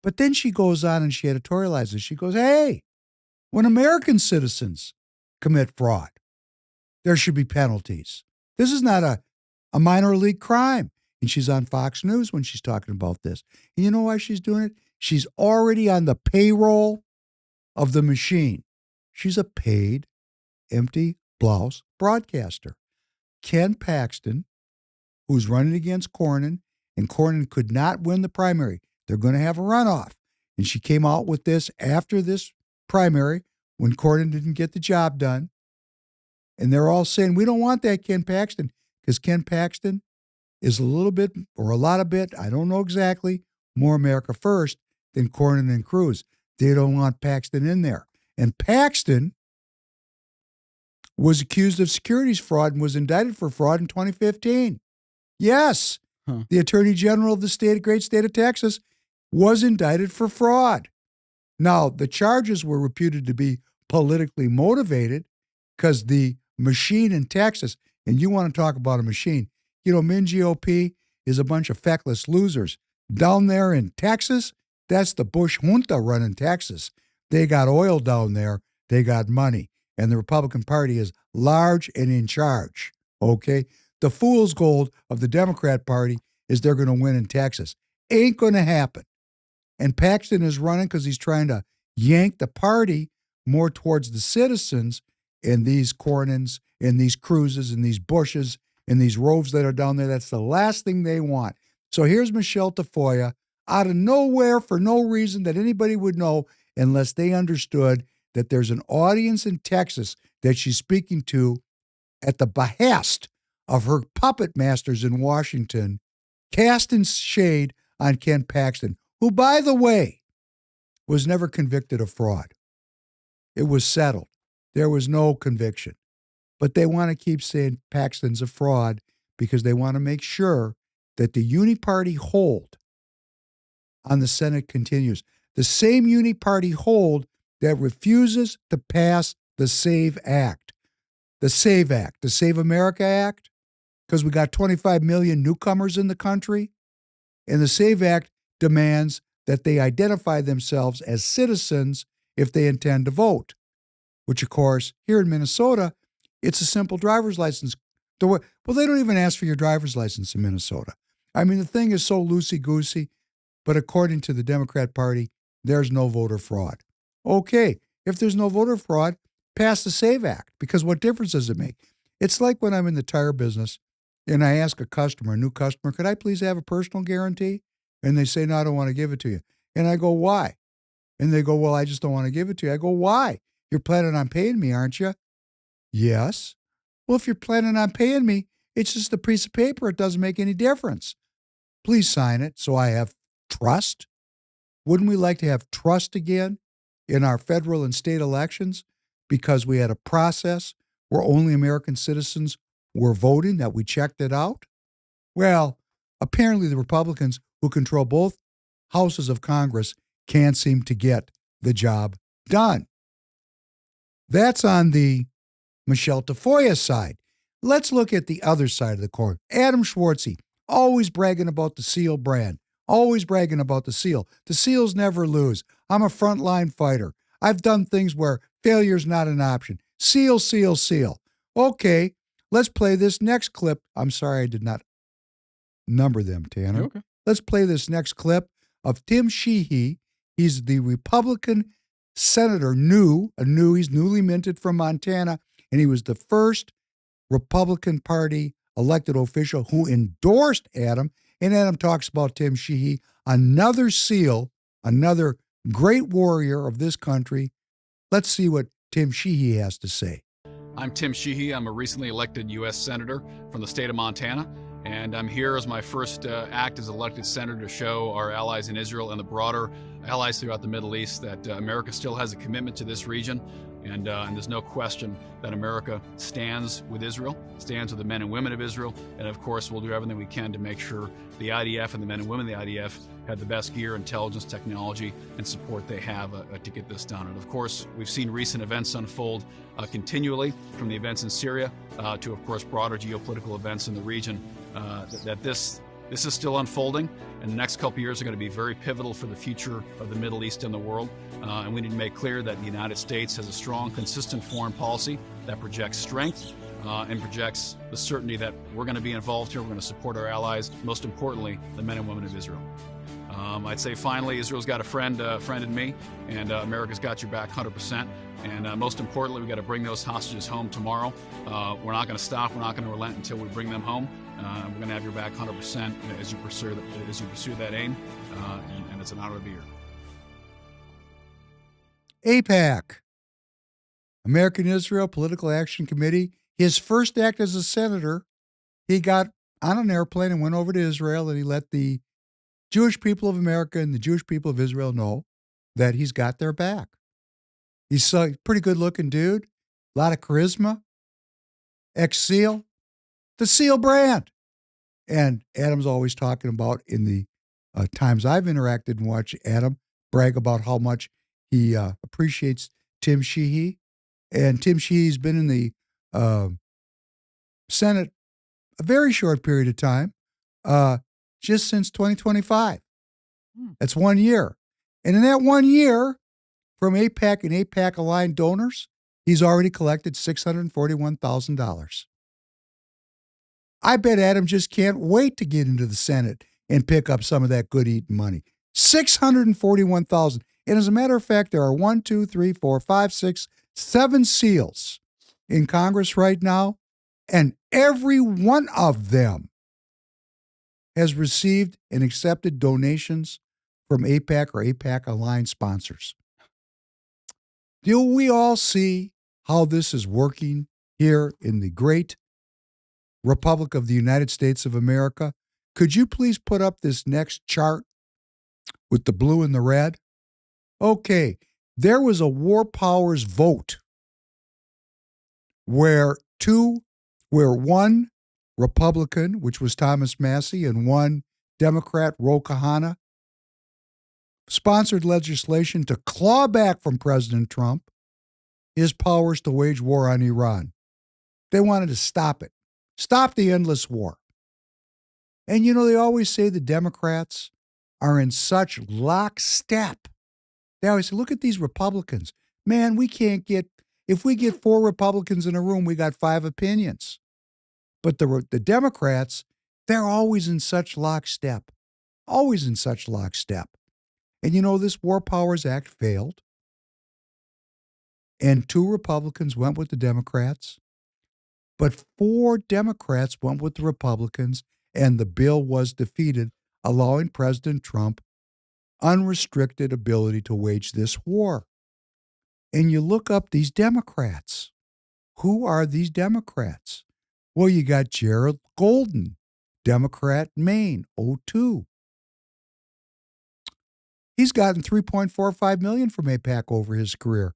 Speaker 4: But then she goes on and she editorializes. She goes, hey, when American citizens commit fraud, there should be penalties. This is not a minor league crime. And she's on Fox News when she's talking about this. And you know why she's doing it? She's already on the payroll of the machine. She's a paid, empty blouse broadcaster. Ken Paxton, who's running against Cornyn, and Cornyn could not win the primary. They're going to have a runoff. And she came out with this after this primary when Cornyn didn't get the job done. And they're all saying, we don't want that Ken Paxton, because Ken Paxton is a little bit, or a lot of bit, I don't know exactly, more America first than Cornyn and Cruz. They don't want Paxton in there. And Paxton was accused of securities fraud and was indicted for fraud in 2015. Yes, the Attorney General of the great state of Texas was indicted for fraud. Now, the charges were reputed to be politically motivated because the machine in Texas, and you want to talk about a machine, MnGOP is a bunch of feckless losers. Down there in Texas, that's the Bush junta running Texas. They got oil down there. They got money. And the Republican Party is large and in charge, okay? The fool's gold of the Democrat Party is they're going to win in Texas. Ain't going to happen. And Paxton is running because he's trying to yank the party more towards the citizens and these Cornyns and these Cruzes and these Bushes and these Roves that are down there. That's the last thing they want. So here's Michelle Tafoya out of nowhere for no reason that anybody would know unless they understood that there's an audience in Texas that she's speaking to at the behest of her puppet masters in Washington, casting shade on Ken Paxton, who, by the way, was never convicted of fraud. It was settled. There was no conviction. But they want to keep saying Paxton's a fraud because they want to make sure that the uniparty hold on the Senate continues. The same uniparty hold that refuses to pass the SAVE Act. The SAVE Act, the Save America Act, because we got 25 million newcomers in the country. And the SAVE Act demands that they identify themselves as citizens if they intend to vote, which, of course, here in Minnesota, it's a simple driver's license. Well, they don't even ask for your driver's license in Minnesota. I mean, the thing is so loosey-goosey, but according to the Democrat Party, there's no voter fraud. Okay, if there's no voter fraud, pass the SAVE Act, because what difference does it make? It's like when I'm in the tire business and I ask a new customer, could I please have a personal guarantee? And they say, no, I don't want to give it to you. And I go, why? And they go, well, I just don't want to give it to you. I go, why? You're planning on paying me, aren't you? Yes. Well, if you're planning on paying me, it's just a piece of paper. It doesn't make any difference. Please sign it so I have trust. Wouldn't we like to have trust again in our federal and state elections because we had a process where only American citizens were voting, that we checked it out? Well, apparently the Republicans who control both houses of Congress can't seem to get the job done. That's on the Michelle Tafoya side. Let's look at the other side of the coin. Adam Schwartzy, always bragging about the SEAL brand, always bragging about the SEAL. The SEALs never lose. I'm a frontline fighter. I've done things where failure's not an option. SEAL, SEAL, SEAL. Okay, let's play this next clip. I'm sorry I did not number them, Tanner.
Speaker 1: Okay.
Speaker 4: Let's play this next clip of Tim Sheehy. He's the Republican senator, he's newly minted from Montana, and he was the first Republican Party elected official who endorsed Adam. And Adam talks about Tim Sheehy, another SEAL, another great warrior of this country. Let's see what Tim Sheehy has to say.
Speaker 6: I'm Tim Sheehy. I'm a recently elected U.S. Senator from the state of Montana, and I'm here as my first act as elected senator to show our allies in Israel and the broader allies throughout the Middle East that America still has a commitment to this region, and there's no question that America stands with Israel, stands with the men and women of Israel, and of course we'll do everything we can to make sure the IDF and the men and women of the IDF have the best gear, intelligence, technology, and support they have to get this done. And of course, we've seen recent events unfold continually, from the events in Syria to, of course, broader geopolitical events in the region, that this is still unfolding, and the next couple of years are going to be very pivotal for the future of the Middle East and the world. And we need to make clear that the United States has a strong, consistent foreign policy that projects strength and projects the certainty that we're going to be involved here. We're going to support our allies, most importantly, the men and women of Israel. I'd say finally, Israel's got a friend in me, and America's got your back 100%. And most importantly, we got to bring those hostages home tomorrow. We're not going to stop. We're not going to relent until we bring them home. We're going to have your back 100% as you pursue that aim, and it's an honor to be here.
Speaker 4: AIPAC, American Israel Political Action Committee. His first act as a senator, he got on an airplane and went over to Israel, and he let the Jewish people of America and the Jewish people of Israel know that he's got their back. He's a pretty good-looking dude, a lot of charisma, ex-SEAL, the SEAL brand. And Adam's always talking about, in the times I've interacted and watched Adam brag about how much he appreciates Tim Sheehy. And Tim Sheehy's been in the Senate a very short period of time, just since 2025. That's 1 year. And in that 1 year, from AIPAC and AIPAC-aligned donors, he's already collected $641,000. I bet Adam just can't wait to get into the Senate and pick up some of that good eating money. $641,000. And as a matter of fact, there are 1, 2, 3, 4, 5, 6, 7 SEALs in Congress right now, and every one of them has received and accepted donations from AIPAC or AIPAC-aligned sponsors. Do we all see how this is working here in the great Republic of the United States of America? Could you please put up this next chart with the blue and the red? Okay, There was a war powers vote where one Republican, which was Thomas Massey, and one Democrat, Ro Khanna, sponsored legislation to claw back from President Trump his powers to wage war on Iran. They wanted to stop it, stop the endless war. And they always say the Democrats are in such lockstep. They always say, look at these Republicans. Man, if we get 4 Republicans in a room, we got 5 opinions. But the Democrats, they're always in such lockstep, always in such lockstep. And this War Powers Act failed. And 2 Republicans went with the Democrats, but 4 Democrats went with the Republicans, and the bill was defeated, allowing President Trump unrestricted ability to wage this war. And you look up these Democrats. Who are these Democrats? Well, you got Gerald Golden, Democrat, Maine, 02. He's gotten $3.45 million from AIPAC over his career.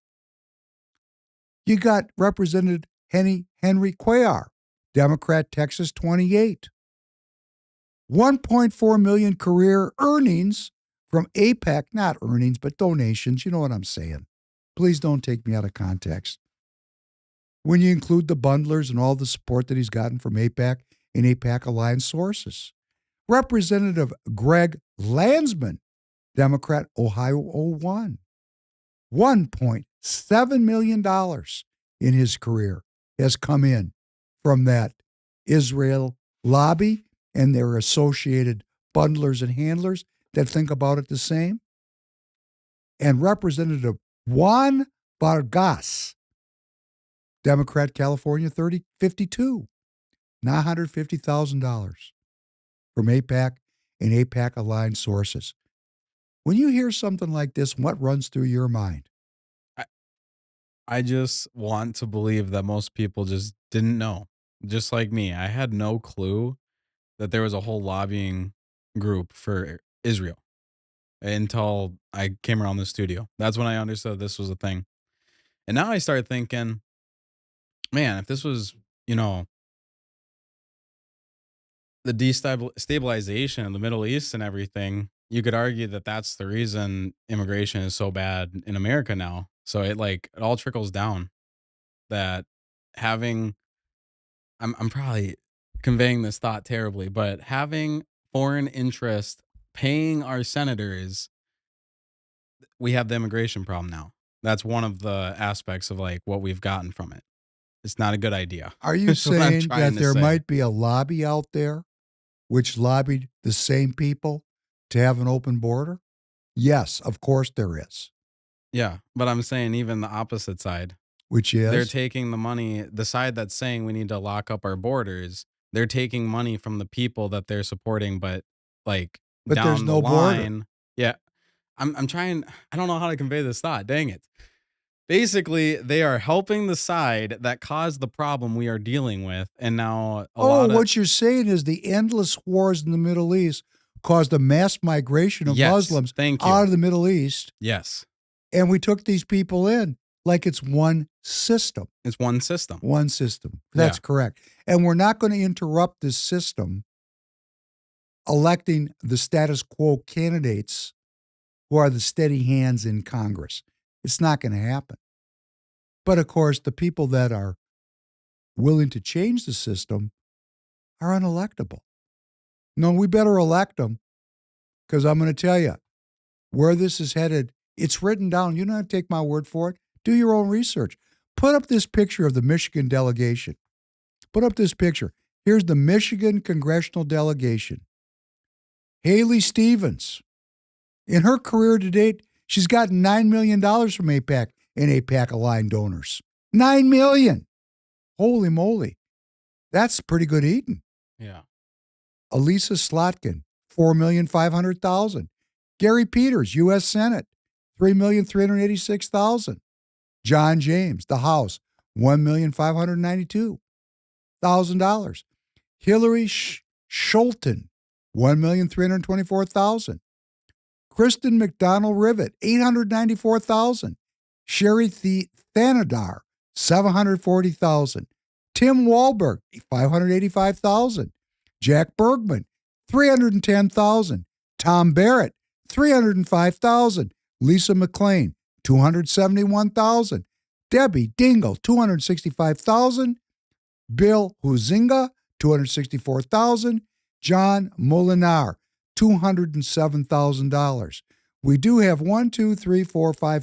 Speaker 4: You got Representative Henry Cuellar, Democrat, Texas, 28. $1.4 million career earnings from AIPAC, not earnings, but donations. You know what I'm saying. Please don't take me out of context. When you include the bundlers and all the support that he's gotten from AIPAC and AIPAC aligned sources. Representative Greg Landsman, Democrat, Ohio 01. $1.7 million in his career has come in from that Israel lobby and their associated bundlers and handlers that think about it the same. And Representative Juan Vargas, Democrat, California, 52, $950,000 from AIPAC and AIPAC aligned sources. When you hear something like this, what runs through your mind?
Speaker 1: I just want to believe that most people just didn't know. Just like me, I had no clue that there was a whole lobbying group for Israel until I came around the studio. That's when I understood this was a thing. And now I start thinking, man, if this was, the destabilization of the Middle East and everything, you could argue that that's the reason immigration is so bad in America now. So it all trickles down that having I'm probably conveying this thought terribly, but having foreign interest paying our senators, we have the immigration problem now. That's one of the aspects of what we've gotten from it. It's not a good idea.
Speaker 4: Are you
Speaker 1: That's what I'm
Speaker 4: saying
Speaker 1: trying
Speaker 4: that
Speaker 1: to
Speaker 4: there
Speaker 1: say.
Speaker 4: might be a lobby out there which lobbied the same people to have an open border? Yes, of course there is.
Speaker 1: Yeah, but I'm saying even the opposite side.
Speaker 4: Which
Speaker 1: They're
Speaker 4: is?
Speaker 1: taking the money, the side that's saying we need to lock up our borders, they're taking money from the people that they're supporting, but like
Speaker 4: But there's
Speaker 1: down the
Speaker 4: no border.
Speaker 1: line. Yeah. I'm trying, I don't know how to convey this thought. Dang it. Basically, they are helping the side that caused the problem we are dealing with. And now
Speaker 4: What you're saying is the endless wars in the Middle East caused a mass migration of
Speaker 1: Yes,
Speaker 4: Muslims
Speaker 1: thank you.
Speaker 4: out of the Middle East,
Speaker 1: Yes,
Speaker 4: and we took these people in like it's one system.
Speaker 1: it's one system.
Speaker 4: One system. That's
Speaker 1: Yeah.
Speaker 4: correct. And we're not going to interrupt this system electing the status quo candidates who are the steady hands in Congress. It's not going to happen. But of course, the people that are willing to change the system are unelectable. No, we better elect them, because I'm going to tell you where this is headed. It's written down. You don't have to take my word for it. Do your own research. Put up this picture of the Michigan delegation. Put up this picture. Here's the Michigan congressional delegation. Haley Stevens. In her career to date, she's gotten $9 million from AIPAC and AIPAC aligned donors. $9 million. Holy moly. That's pretty good eating.
Speaker 1: Yeah.
Speaker 4: Elisa Slotkin, $4,500,000. Gary Peters, U.S. Senate, $3,386,000. John James, the House, $1,592,000. Hillary Scholten, $1,324,000. Kristen McDonald Rivet, $894,000. Sherry Thanadar, 740,000. Tim Wahlberg, 585,000. Jack Bergman, 310,000. Tom Barrett, 305,000. Lisa McLean, 271,000. Debbie Dingle, 265,000. Bill Huizinga, 264,000. John Molinar, $207,000. We do have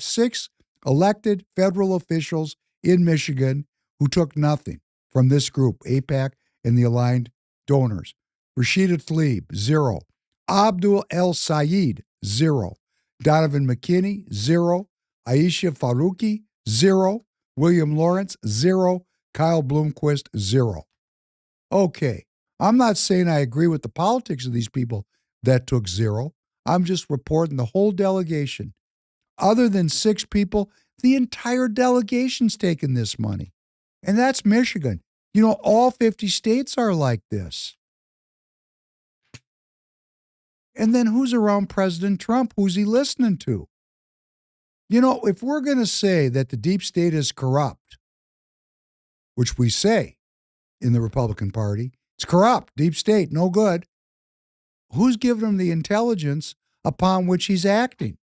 Speaker 4: 6 elected federal officials in Michigan who took nothing from this group, AIPAC and the aligned donors. Rashida Tlaib, 0. Abdul El Sayed, 0. Donovan McKinney, 0. Aisha Faruqi, 0. William Lawrence, 0. Kyle Bloomquist, 0. Okay, I'm not saying I agree with the politics of these people that took 0. I'm just reporting the whole delegation. Other than 6 people, the entire delegation's taken this money. And that's Michigan. You know, all 50 states are like this. And then who's around President Trump? Who's he listening to? You know, if we're going to say that the deep state is corrupt, which we say in the Republican Party, it's corrupt, deep state, no good. Who's giving him the intelligence upon which he's acting?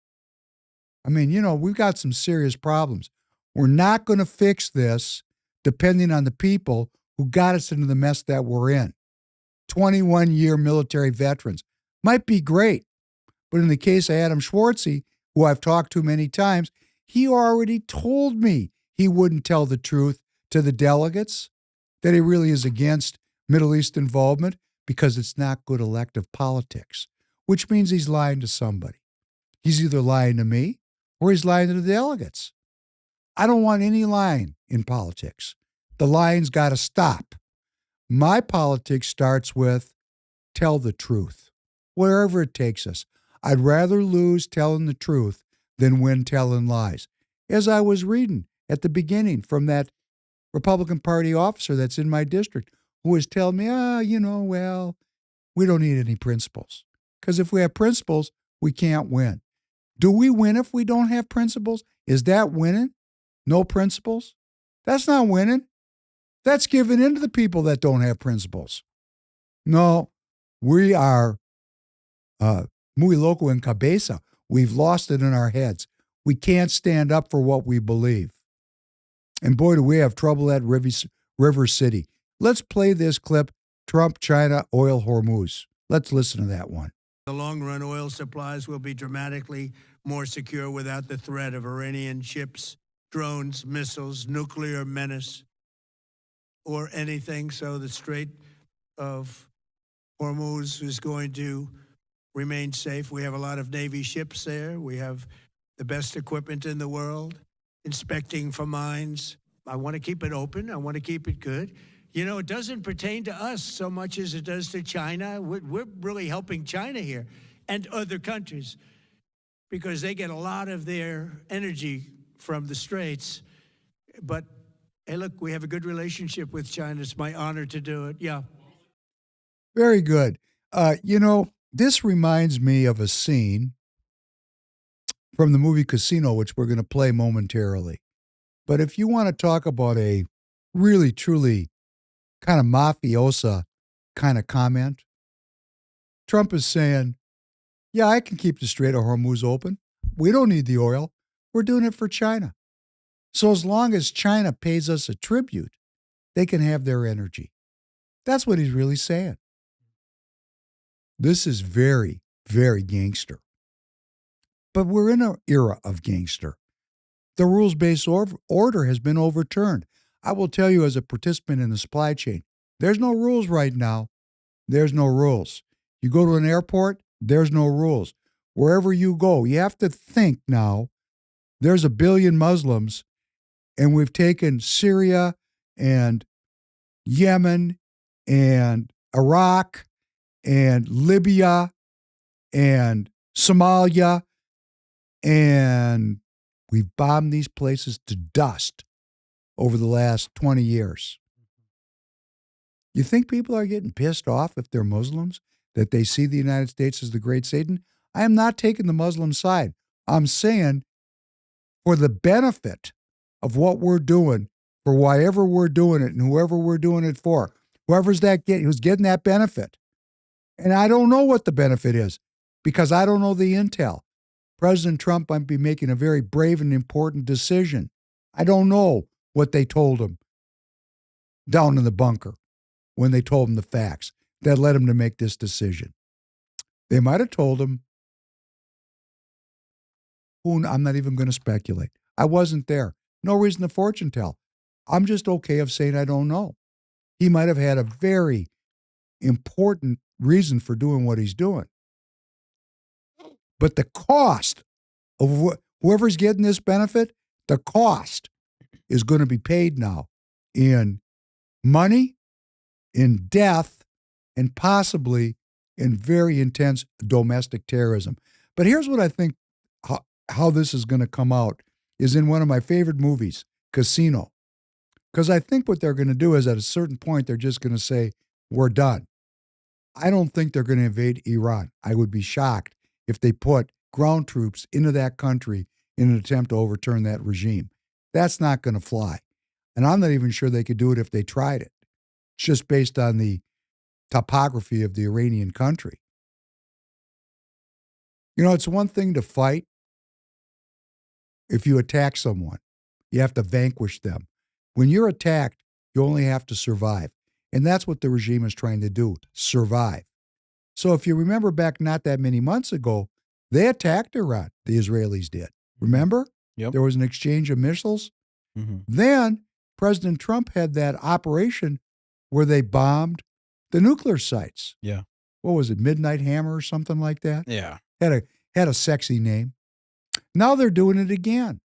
Speaker 4: I mean, you know, we've got some serious problems. We're not going to fix this depending on the people who got us into the mess that we're in. 21-year military veterans might be great, but in the case of Adam Schwartzy, who I've talked to many times, he already told me he wouldn't tell the truth to the delegates, that he really is against Middle East involvement because it's not good elective politics, which means he's lying to somebody. He's either lying to me or he's lying to the delegates. I don't want any lying in politics. The lying's got to stop. My politics starts with tell the truth, wherever it takes us. I'd rather lose telling the truth than win telling lies. As I was reading at the beginning from that Republican Party officer that's in my district who was telling me, we don't need any principles. Because if we have principles, we can't win. Do we win if we don't have principles? Is that winning? No principles? That's not winning. That's giving in to the people that don't have principles. No, we are muy loco en cabeza. We've lost it in our heads. We can't stand up for what we believe. And boy, do we have trouble at River City. Let's play this clip, Trump, China, oil, Hormuz. Let's listen to that one.
Speaker 7: In the long run, oil supplies will be dramatically more secure without the threat of Iranian ships, drones, missiles, nuclear menace, or anything. So the Strait of Hormuz is going to remain safe. We have a lot of Navy ships there. We have the best equipment in the world, inspecting for mines. I want to keep it open. I want to keep it good. You know, it doesn't pertain to us so much as it does to China. We're really helping China here and other countries because they get a lot of their energy from the Straits. But, hey, look, we have a good relationship with China. It's my honor to do it. Yeah.
Speaker 4: Very good. This reminds me of a scene from the movie Casino, which we're going to play momentarily. But if you want to talk about a really, truly kind of mafiosa kind of comment, Trump is saying, yeah, I can keep the Strait of Hormuz open. We don't need the oil. We're doing it for China. So as long as China pays us a tribute, they can have their energy. That's what he's really saying. This is very, very gangster. But we're in an era of gangster. The rules-based order has been overturned. I will tell you as a participant in the supply chain, there's no rules right now. There's no rules. You go to an airport, there's no rules. Wherever you go, you have to think now, there's 1 billion Muslims, and we've taken Syria and Yemen and Iraq and Libya and Somalia, and we've bombed these places to dust over the last 20 years. You think people are getting pissed off if they're Muslims, that they see the United States as the great Satan? I am not taking the Muslim side. I'm saying for the benefit of what we're doing, for whyever we're doing it and whoever we're doing it for, who's getting that benefit. And I don't know what the benefit is because I don't know the intel. President Trump might be making a very brave and important decision. I don't know what they told him down in the bunker when they told him the facts that led him to make this decision. They might have told him, I'm not even going to speculate. I wasn't there. No reason to fortune tell. I'm just okay of saying I don't know. He might have had a very important reason for doing what he's doing. But the cost of whoever's getting this benefit, the cost is going to be paid now in money, in death, and possibly in very intense domestic terrorism. But here's what I think how this is going to come out is in one of my favorite movies, Casino. Because I think what they're going to do is at a certain point, they're just going to say, we're done. I don't think they're going to invade Iran. I would be shocked if they put ground troops into that country in an attempt to overturn that regime. That's not going to fly. And I'm not even sure they could do it if they tried it. It's just based on the topography of the Iranian country. You know, it's one thing to fight. If you attack someone, you have to vanquish them. When you're attacked, you only have to survive. And that's what the regime is trying to do, survive. So if you remember back not that many months ago, they attacked Iran, the Israelis did. Remember?
Speaker 1: Yep.
Speaker 4: There was an exchange of missiles.
Speaker 1: Mm-hmm.
Speaker 4: Then President Trump had that operation where they bombed the nuclear sites.
Speaker 1: Yeah.
Speaker 4: What was it, Midnight Hammer or something like that?
Speaker 1: Yeah.
Speaker 4: Had a sexy name. Now they're doing it again.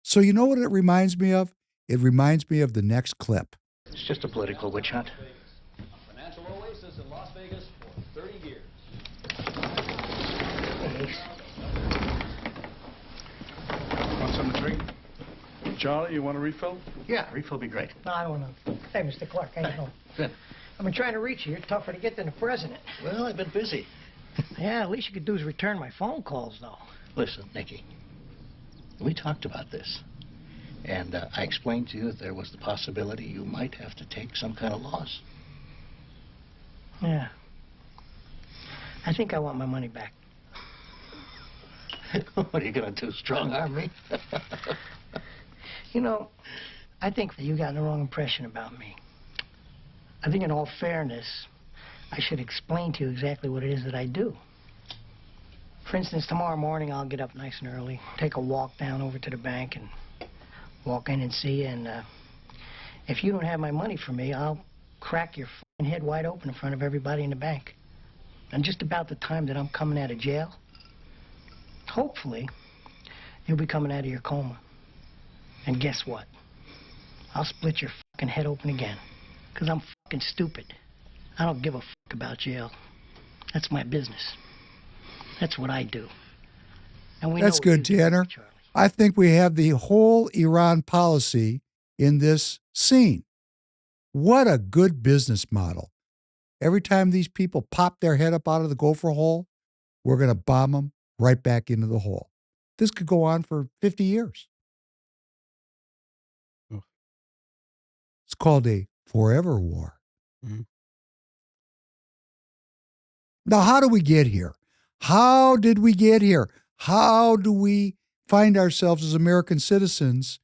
Speaker 4: So you know what it reminds me of? It reminds me of the next clip.
Speaker 8: It's just a political witch hunt.
Speaker 9: Financial oasis in Las Vegas for 30 years.
Speaker 10: Want something to drink? Charlie, you want a refill?
Speaker 8: Yeah, refill be great.
Speaker 11: No, I don't want to. Hey, Mr. Clark, how you doing?
Speaker 8: Good.
Speaker 11: I've been trying to reach you. You're tougher to get than the president.
Speaker 8: Well, I've been busy.
Speaker 11: Yeah, at least you could do is return my phone calls, though.
Speaker 8: Listen, Nicky, we talked about this. And I explained to you that there was the possibility you might have to take some kind of loss.
Speaker 11: Yeah. I think I want my money back.
Speaker 8: What are you going to do, strong-arm me?
Speaker 11: You know, I think that you got the wrong impression about me. I think in all fairness, I should explain to you exactly what it is that I do. For instance, tomorrow morning I'll get up nice and early, take a walk down over to the bank and walk in and see you, and if you don't have my money for me, I'll crack your f***ing head wide open in front of everybody in the bank. And just about the time that I'm coming out of jail, hopefully, you'll be coming out of your coma. And guess what? I'll split your f***ing head open again. Because I'm f***ing stupid. I don't give a f*** about jail. That's my business. That's what I do. And we
Speaker 4: That's
Speaker 11: know
Speaker 4: good, Tanner.
Speaker 11: Charlie.
Speaker 4: I think we have the whole Iran policy in this scene. What a good business model. Every time these people pop their head up out of the gopher hole, we're going to bomb them right back into the hole. This could go on for 50 years.
Speaker 1: Oof.
Speaker 4: It's called a forever war.
Speaker 1: Mm-hmm.
Speaker 4: Now, how do we get here? How did we get here? How do we find ourselves as American citizens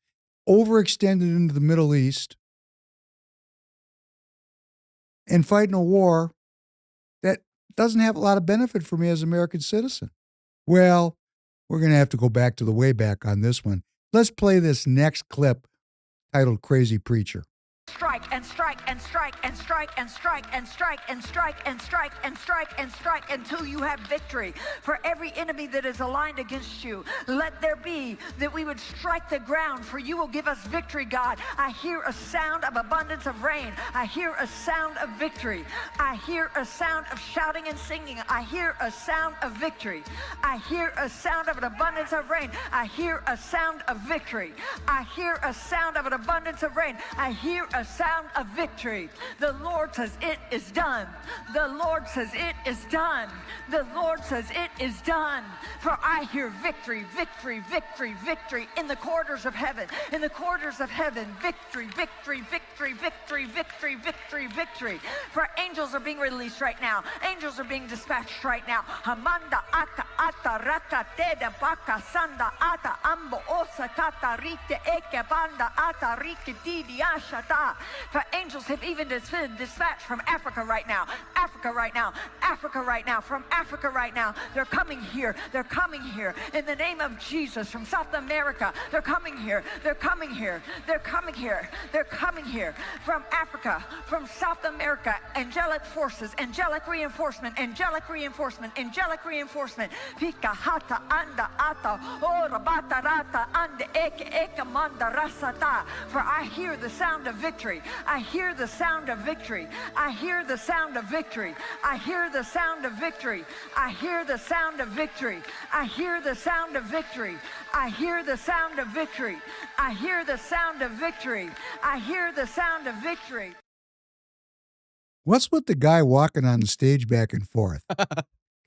Speaker 4: overextended into the Middle East and fighting a war that doesn't have a lot of benefit for me as an American citizen? Well, we're going to have to go back to the way back on this one. Let's play this next clip titled Crazy Preacher.
Speaker 12: Strike and strike and strike and strike and strike and strike and strike and strike and strike and strike until you have victory. For every enemy that is aligned against you, let there be that we would strike the ground, for you will give us victory, God. I hear a sound of abundance of rain. I hear a sound of victory. I hear a sound of shouting and singing. I hear a sound of victory. I hear a sound of an abundance of rain. I hear a sound of victory. I hear a sound of an abundance of rain. I hear a sound of victory. victory. The Lord says it is done. The Lord says it is done. The Lord says it is done. For I hear victory, victory, victory, victory in the corridors of heaven. In the corridors of heaven, victory, victory, victory, victory, victory, victory, victory. For angels are being released right now. Angels are being dispatched right now. Hamanda aka ata raka teda baka sanda ata ambo osa kata rite eke banda ata rike didi ashata. For angels have even been dispatched from Africa right now. Africa right now. Africa right now. From Africa right now. They're coming here. They're coming here. In the name of Jesus. From South America. They're coming here. They're coming here. They're coming here. They're coming here. From Africa. From South America. Angelic forces. Angelic reinforcement. Angelic reinforcement. Angelic reinforcement. Pika hata anda ata. Ora bata rata ande eke eke manda rasata. For I hear the sound of victory. I hear the sound of victory. I hear the sound of victory. I hear the sound of victory. I hear the sound of victory. I hear the sound of victory. I hear the sound of victory. I hear the sound of victory. I hear the sound of victory.
Speaker 4: What's with the guy walking on the stage back and forth?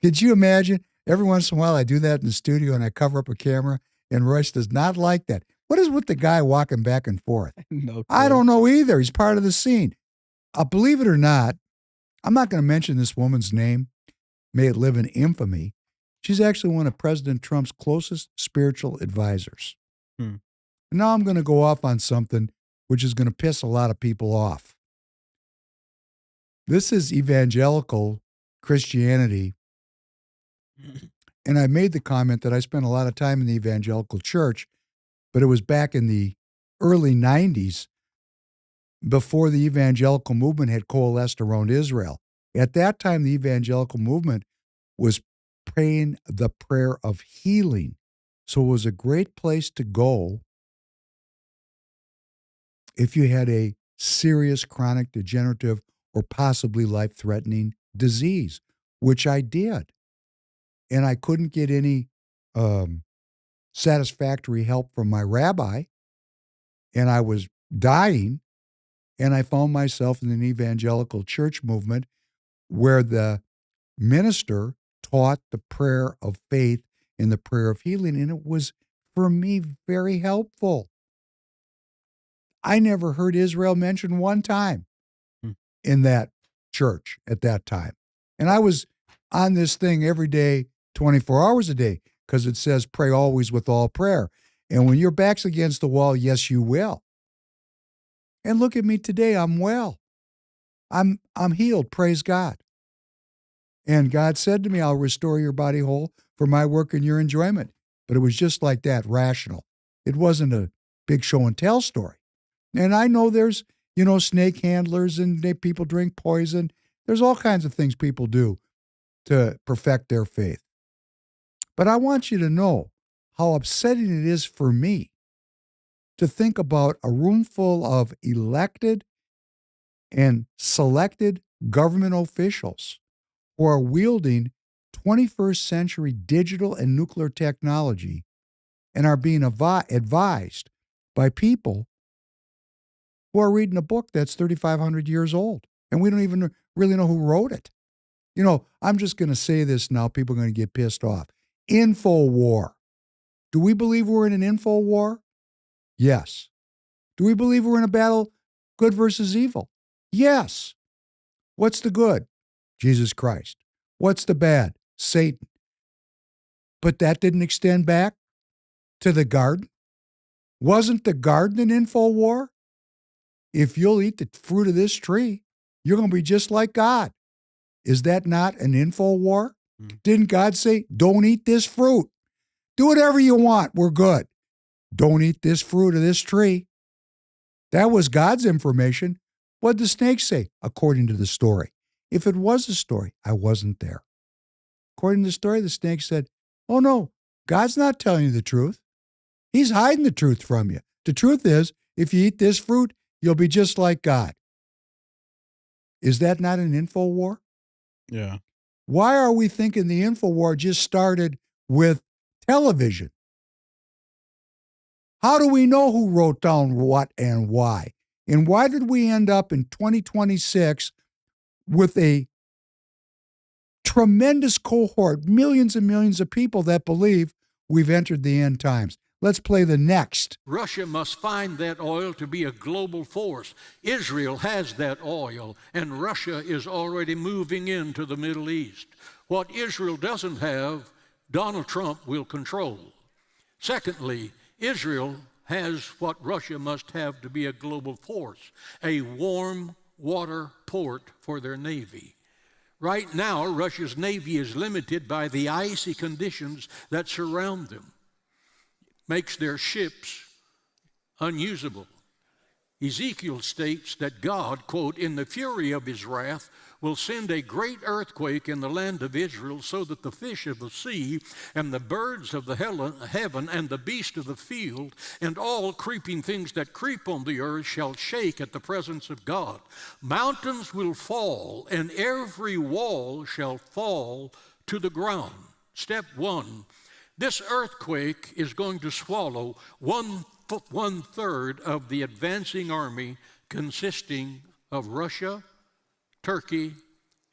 Speaker 4: Could you imagine? Every once in a while I do that in the studio and I cover up a camera and Royce does not like that. What is with the guy walking back and forth?
Speaker 1: No
Speaker 4: I
Speaker 1: clue.
Speaker 4: don't know either. He's part of the scene. Believe it or not, I'm not going to mention this woman's name. May it live in infamy. She's actually one of President Trump's closest spiritual advisors.
Speaker 1: Hmm.
Speaker 4: Now I'm going to go off on something which is going to piss a lot of people off. This is evangelical Christianity. And I made the comment that I spent a lot of time in the evangelical church, but it was back in the early 90s before the evangelical movement had coalesced around Israel. At that time, the evangelical movement was praying the prayer of healing. So it was a great place to go if you had a serious chronic degenerative or possibly life-threatening disease, which I did. And I couldn't get any satisfactory help from my rabbi, and I was dying, and I found myself in an evangelical church movement where the minister taught the prayer of faith and the prayer of healing, and it was, for me, very helpful. I never heard Israel mentioned one time in that church at that time. And I was on this thing every day, 24 hours a day, because it says pray always with all prayer. And when your back's against the wall, yes, you will. And look at me today, I'm well. I'm healed, praise God. And God said to me, I'll restore your body whole for my work and your enjoyment. But it was just like that, rational. It wasn't a big show and tell story. And I know there's, snake handlers and people drink poison. There's all kinds of things people do to perfect their faith. But I want you to know how upsetting it is for me to think about a room full of elected and selected government officials who are wielding 21st century digital and nuclear technology and are being advised by people who are reading a book that's 3,500 years old. And we don't even really know who wrote it. I'm just going to say this now. People are going to get pissed off. Info war. Do we believe we're in an info war? Yes. Do we believe we're in a battle, good versus evil? Yes. What's the good? Jesus Christ. What's the bad? Satan. But that didn't extend back to the garden. Wasn't the garden an info war? If you'll eat the fruit of this tree, you're going to be just like God. Is that not an info war? Didn't God say, don't eat this fruit? Do whatever you want. We're good. Don't eat this fruit of this tree. That was God's information. What did the snake say? According to the story. If it was a story, I wasn't there. According to the story, the snake said, oh no, God's not telling you the truth. He's hiding the truth from you. The truth is, if you eat this fruit, you'll be just like God. Is that not an info war?
Speaker 1: Yeah.
Speaker 4: Why are we thinking the info war just started with television? How do we know who wrote down what and why? And why did we end up in 2026 with a tremendous cohort, millions and millions of people that believe we've entered the end times? Let's play the next.
Speaker 13: Russia must find that oil to be a global force. Israel has that oil, and Russia is already moving into the Middle East. What Israel doesn't have, Donald Trump will control. Secondly, Israel has what Russia must have to be a global force, a warm water port for their navy. Right now, Russia's navy is limited by the icy conditions that surround them, makes their ships unusable. Ezekiel states that God, quote, in the fury of his wrath, will send a great earthquake in the land of Israel so that the fish of the sea and the birds of the heaven and the beast of the field and all creeping things that creep on the earth shall shake at the presence of God. Mountains will fall and every wall shall fall to the ground. Step one, this earthquake is going to swallow one third of the advancing army consisting of Russia, Turkey,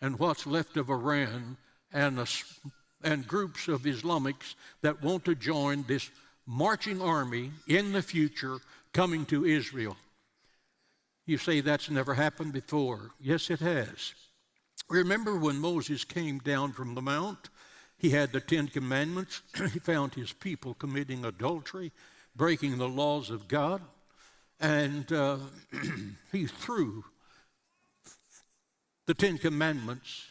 Speaker 13: and what's left of Iran, and groups of Islamics that want to join this marching army in the future coming to Israel. You say that's never happened before. Yes, it has. Remember when Moses came down from the mount? He had the 10 Commandments. He found his people committing adultery, breaking the laws of God, and he threw the 10 Commandments,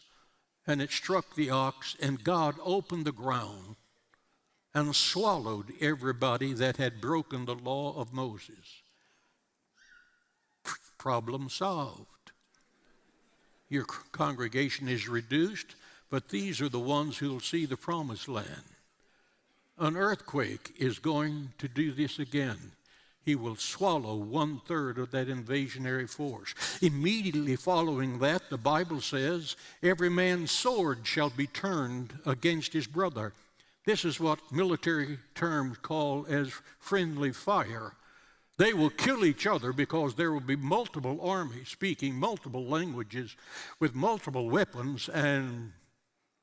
Speaker 13: and it struck the ox, and God opened the ground and swallowed everybody that had broken the law of Moses. Problem solved. Your congregation is reduced, but these are the ones who will see the promised land. An earthquake is going to do this again. He will swallow one third of that invasionary force. Immediately following that, the Bible says, every man's sword shall be turned against his brother. This is what military terms call as friendly fire. They will kill each other because there will be multiple armies speaking multiple languages with multiple weapons, and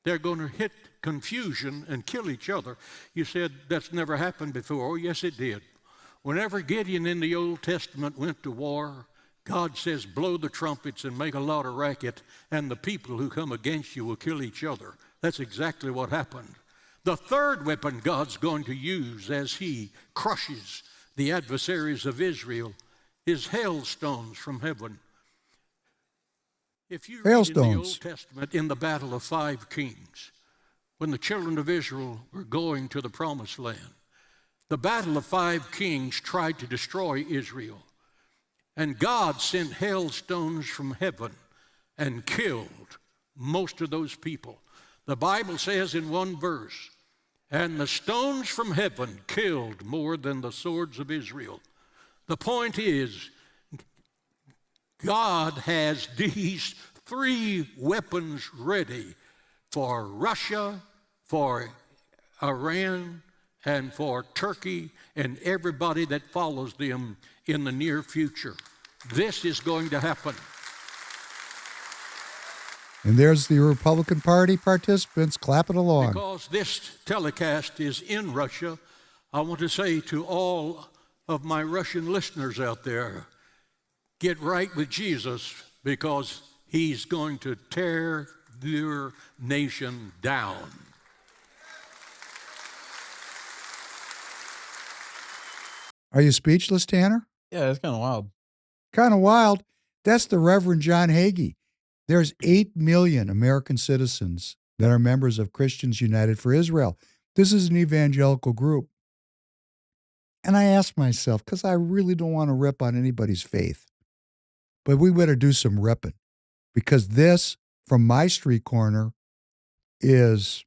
Speaker 13: they're going to hit confusion and kill each other. You said that's never happened before. Oh, yes, it did. Whenever Gideon in the Old Testament went to war, God says, blow the trumpets and make a lot of racket, and the people who come against you will kill each other. That's exactly what happened. The third weapon God's going to use as he crushes the adversaries of Israel is hailstones from heaven. If you read in the Old Testament in the Battle of 5 Kings, when the children of Israel were going to the Promised Land, the Battle of 5 Kings tried to destroy Israel, and God sent hailstones from heaven and killed most of those people. The Bible says in one verse, and the stones from heaven killed more than the swords of Israel. The point is, God has these 3 weapons ready for Russia, for Iran, and for Turkey and everybody that follows them in the near future. This is going to happen.
Speaker 4: And there's the Republican Party participants clapping along.
Speaker 13: Because this telecast is in Russia, I want to say to all of my Russian listeners out there, get right with Jesus, because he's going to tear their nation down.
Speaker 4: Are you speechless, Tanner?
Speaker 1: Yeah, it's kind of wild.
Speaker 4: Kind of wild. That's the Reverend John Hagee. There's 8 million American citizens that are members of Christians United for Israel. This is an evangelical group. And I asked myself, because I really don't want to rip on anybody's faith, but we better do some ripping, because this, from my street corner, is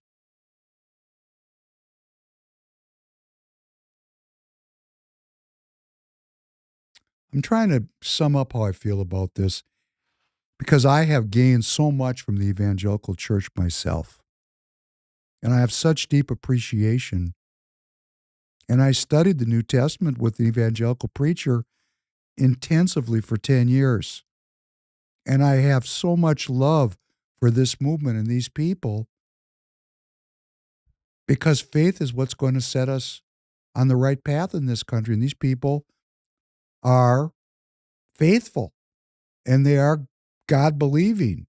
Speaker 4: I'm trying to sum up how I feel about this, because I have gained so much from the evangelical church myself. And I have such deep appreciation. And I studied the New Testament with the evangelical preacher intensively for 10 years. And I have so much love for this movement and these people because faith is what's going to set us on the right path in this country. And these people are faithful and they are God believing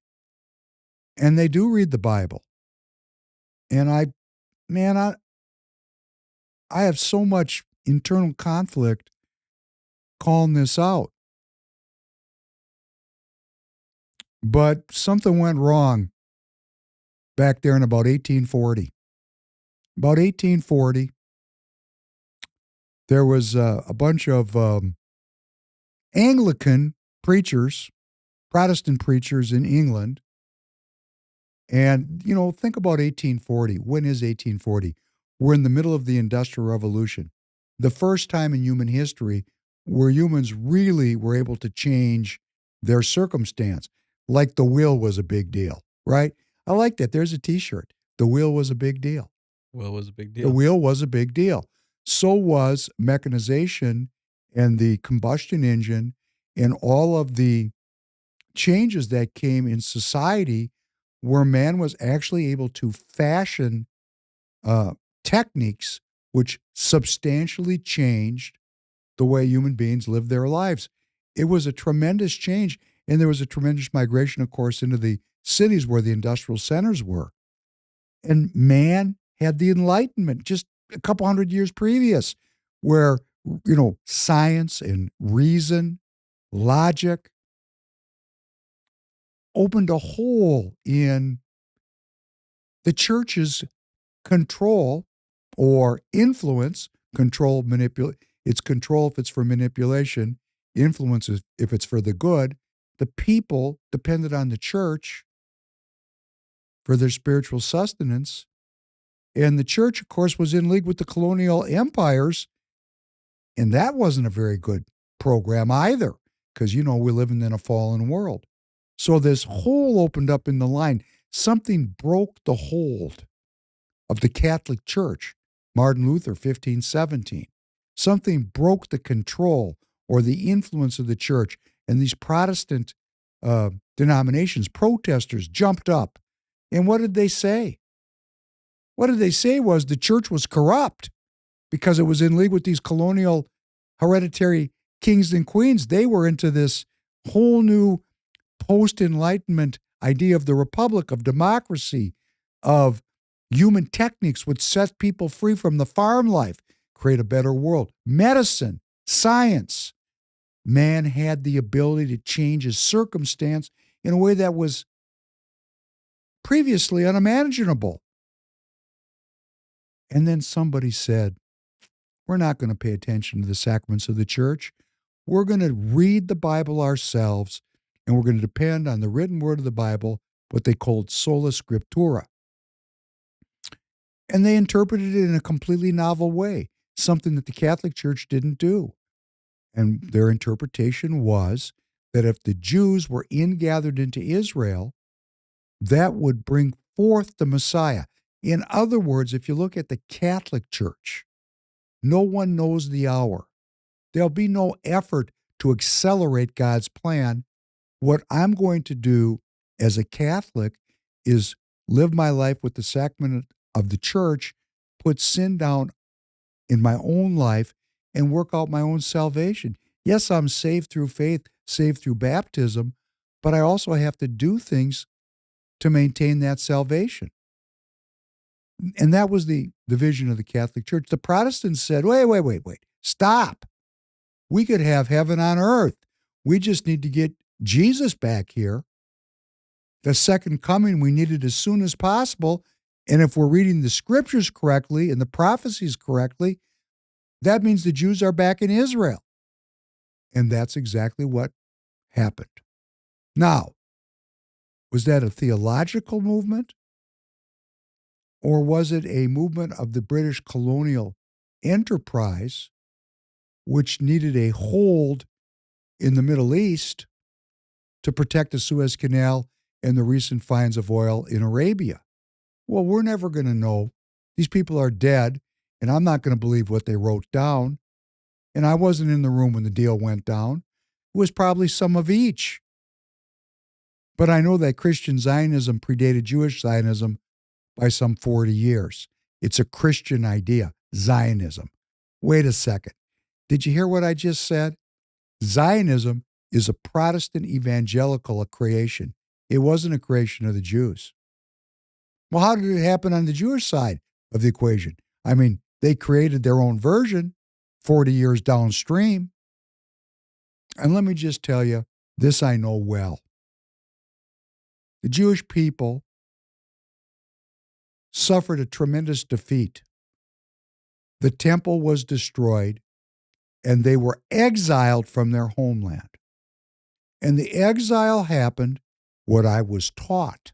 Speaker 4: and they do read the Bible. And I have so much internal conflict calling this out. But something went wrong back there in about 1840. About 1840, there was a bunch of Anglican preachers, Protestant preachers in England. And, think about 1840. When is 1840? We're in the middle of the Industrial Revolution. The first time in human history where humans really were able to change their circumstance. Like the wheel was a big deal, right? I like that. There's a T-shirt. The wheel was a big deal.
Speaker 1: Wheel was a big deal.
Speaker 4: The wheel was a big deal. So was mechanization and the combustion engine and all of the changes that came in society where man was actually able to fashion techniques which substantially changed the way human beings live their lives. It was a tremendous change, and there was a tremendous migration, of course, into the cities where the industrial centers were. And man had the Enlightenment just a couple hundred years previous, where, science and reason, logic opened a hole in the church's control or influence, it's control if it's for manipulation, influence if it's for the good. The people depended on the church for their spiritual sustenance. And the church, of course, was in league with the colonial empires. And that wasn't a very good program either, because, we're living in a fallen world. So this hole opened up in the line. Something broke the hold of the Catholic Church. Martin Luther, 1517. Something broke the control or the influence of the church. And these Protestant denominations, protesters, jumped up. And what did they say? What did they say was the church was corrupt because it was in league with these colonial hereditary kings and queens. They were into this whole new post-Enlightenment idea of the republic, of democracy, of human techniques would set people free from the farm life, create a better world. Medicine, science. Man had the ability to change his circumstance in a way that was previously unimaginable. And then somebody said, we're not going to pay attention to the sacraments of the church. We're going to read the Bible ourselves, and we're going to depend on the written word of the Bible, what they called sola scriptura. And they interpreted it in a completely novel way, something that the Catholic Church didn't do. And their interpretation was that if the Jews were ingathered into Israel, that would bring forth the Messiah. In other words, if you look at the Catholic Church, no one knows the hour. There'll be no effort to accelerate God's plan. What I'm going to do as a Catholic is live my life with the sacrament of the church, put sin down in my own life, and work out my own salvation. Yes, I'm saved through faith, saved through baptism, but I also have to do things to maintain that salvation. And that was the vision of the Catholic Church. The Protestants said, wait, stop. We could have heaven on earth. We just need to get Jesus back here. The second coming, we need it as soon as possible. And if we're reading the scriptures correctly and the prophecies correctly, that means the Jews are back in Israel. And that's exactly what happened. Now, was that a theological movement? Or was it a movement of the British colonial enterprise, which needed a hold in the Middle East to protect the Suez Canal and the recent finds of oil in Arabia? Well, we're never going to know. These people are dead, and I'm not going to believe what they wrote down. And I wasn't in the room when the deal went down. It was probably some of each. But I know that Christian Zionism predated Jewish Zionism by some 40 years. It's a Christian idea, Zionism. Wait a second. Did you hear what I just said? Zionism is a Protestant evangelical creation. It wasn't a creation of the Jews. Well, how did it happen on the Jewish side of the equation? I mean, they created their own version 40 years downstream. And let me just tell you, this I know well. The Jewish people suffered a tremendous defeat. The temple was destroyed, and they were exiled from their homeland. And the exile happened, what I was taught,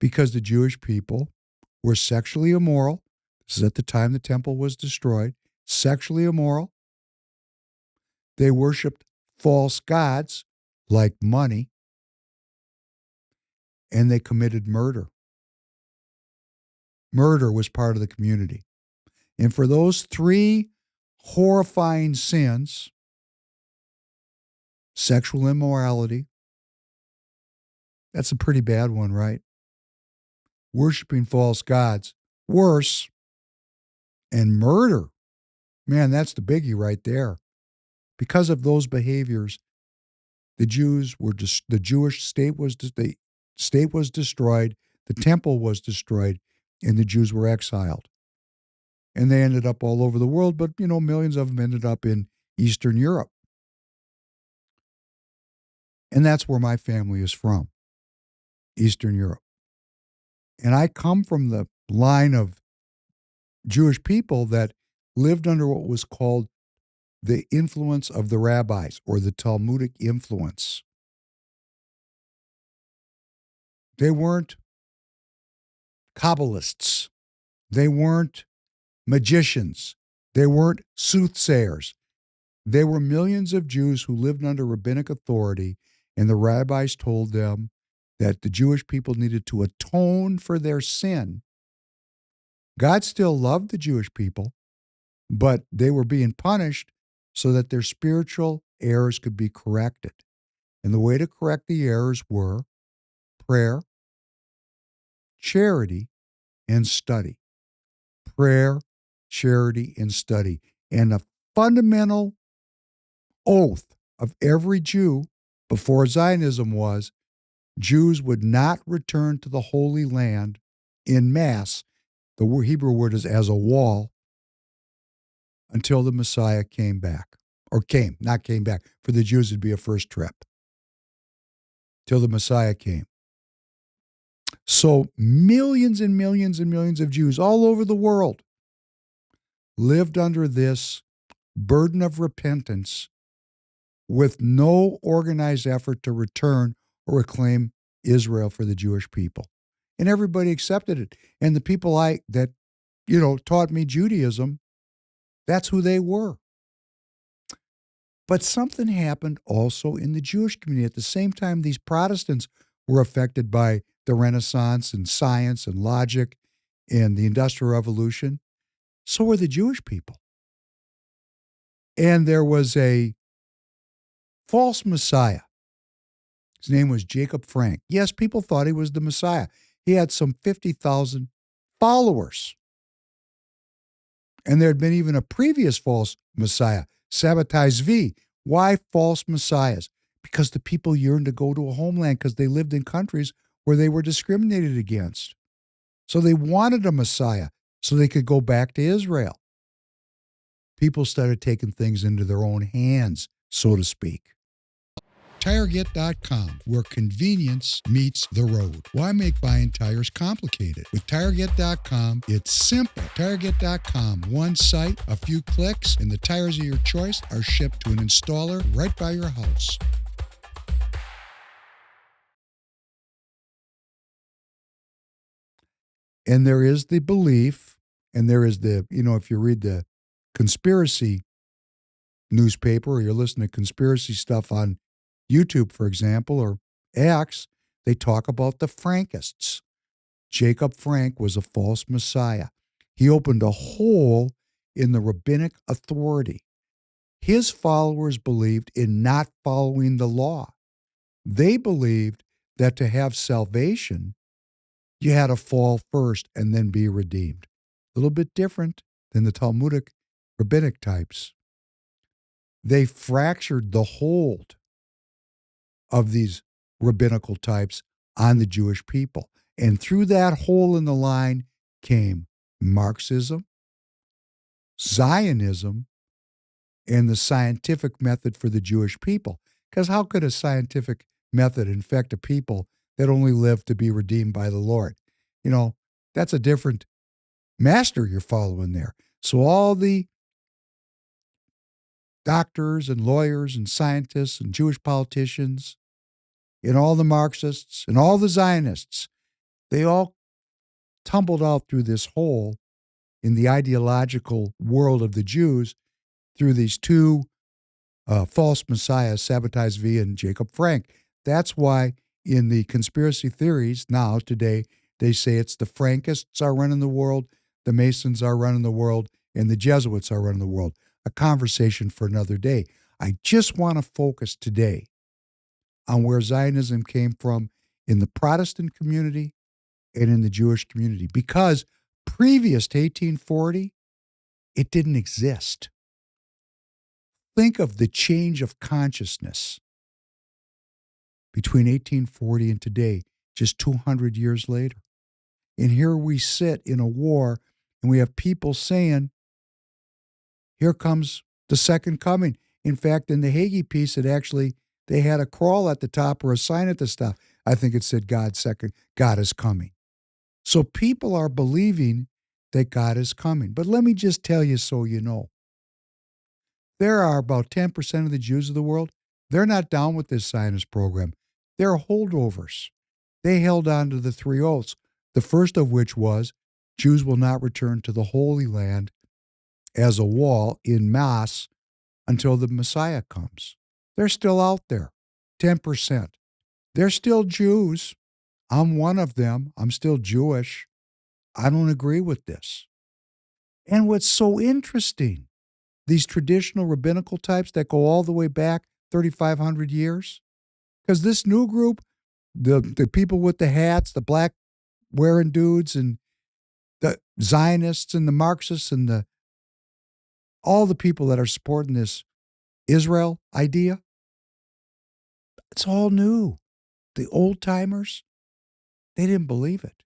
Speaker 4: because the Jewish people were sexually immoral. This is at the time the temple was destroyed. Sexually immoral. They worshiped false gods like money. And they committed murder. Murder was part of the community. And for those three horrifying sins, sexual immorality, that's a pretty bad one, right? Worshiping false gods, worse. And murder, man, that's the biggie right there. Because of those behaviors, the Jewish state was destroyed, the temple was destroyed, and the Jews were exiled. And they ended up all over the world, but, millions of them ended up in Eastern Europe. And that's where my family is from, Eastern Europe. And I come from the line of Jewish people that lived under what was called the influence of the rabbis, or the Talmudic influence. They weren't Kabbalists. They weren't magicians. They weren't soothsayers. They were millions of Jews who lived under rabbinic authority, and the rabbis told them that the Jewish people needed to atone for their sin. God still loved the Jewish people, but they were being punished so that their spiritual errors could be corrected. And the way to correct the errors were prayer, charity, and study. Prayer, charity, and study. And a fundamental oath of every Jew before Zionism was, Jews would not return to the Holy Land in mass. The Hebrew word is as a wall, until the Messiah came back. Or not came back. For the Jews, it'd be a first trip. Till the Messiah came. So millions and millions and millions of Jews all over the world lived under this burden of repentance with no organized effort to return or reclaim Israel for the Jewish people. And everybody accepted it. And the people that taught me Judaism, that's who they were. But something happened also in the Jewish community. At the same time, these Protestants were affected by the Renaissance and science and logic and the Industrial Revolution. So were the Jewish people. And there was a false Messiah. His name was Jacob Frank. Yes, people thought he was the Messiah. He had some 50,000 followers. And there had been even a previous false Messiah, Sabbatai Zvi. Why false messiahs? Because the people yearned to go to a homeland because they lived in countries where they were discriminated against. So they wanted a Messiah so they could go back to Israel. People started taking things into their own hands, so to speak. TireGet.com, where convenience meets the road. Why make buying tires complicated? With TireGet.com, it's simple. TireGet.com, one site, a few clicks, and the tires of your choice are shipped to an installer right by your house. And there is the belief, and there is the, if you read the conspiracy newspaper or you're listening to conspiracy stuff on YouTube, for example, or X, they talk about the Frankists. Jacob Frank was a false messiah. He opened a hole in the rabbinic authority. His followers believed in not following the law. They believed that to have salvation, you had to fall first and then be redeemed. A little bit different than the Talmudic rabbinic types. They fractured the hold of these rabbinical types on the Jewish people. And through that hole in the line came Marxism, Zionism, and the scientific method for the Jewish people. Because how could a scientific method infect a people that only live to be redeemed by the Lord? You know, that's a different master you're following there. So all the doctors and lawyers and scientists and Jewish politicians and all the Marxists and all the Zionists, they all tumbled out through this hole in the ideological world of the Jews through these two false messiahs, Sabbatai Zvi and Jacob Frank. That's why in the conspiracy theories now, today, they say it's the Frankists are running the world, the Masons are running the world, and the Jesuits are running the world. A conversation for another day. I just want to focus today on where Zionism came from in the Protestant community and in the Jewish community. Because previous to 1840, it didn't exist. Think of the change of consciousness between 1840 and today, just 200 years later. And here we sit in a war, and we have people saying, here comes the second coming. In fact, in the Hagee piece, they had a crawl at the top or a sign at the top. I think it said God is coming. So people are believing that God is coming. But let me just tell you so you know. There are about 10% of the Jews of the world, they're not down with this Zionist program. They're holdovers. They held on to the three oaths, the first of which was Jews will not return to the Holy Land as a wall in mass until the Messiah comes. They're still out there, 10%. They're still Jews. I'm one of them. I'm still Jewish. I don't agree with this. And what's so interesting, these traditional rabbinical types that go all the way back 3,500 years, because this new group, the people with the hats, the black wearing dudes, and the Zionists and the Marxists and all the people that are supporting this Israel idea, it's all new. The old timers, they didn't believe it.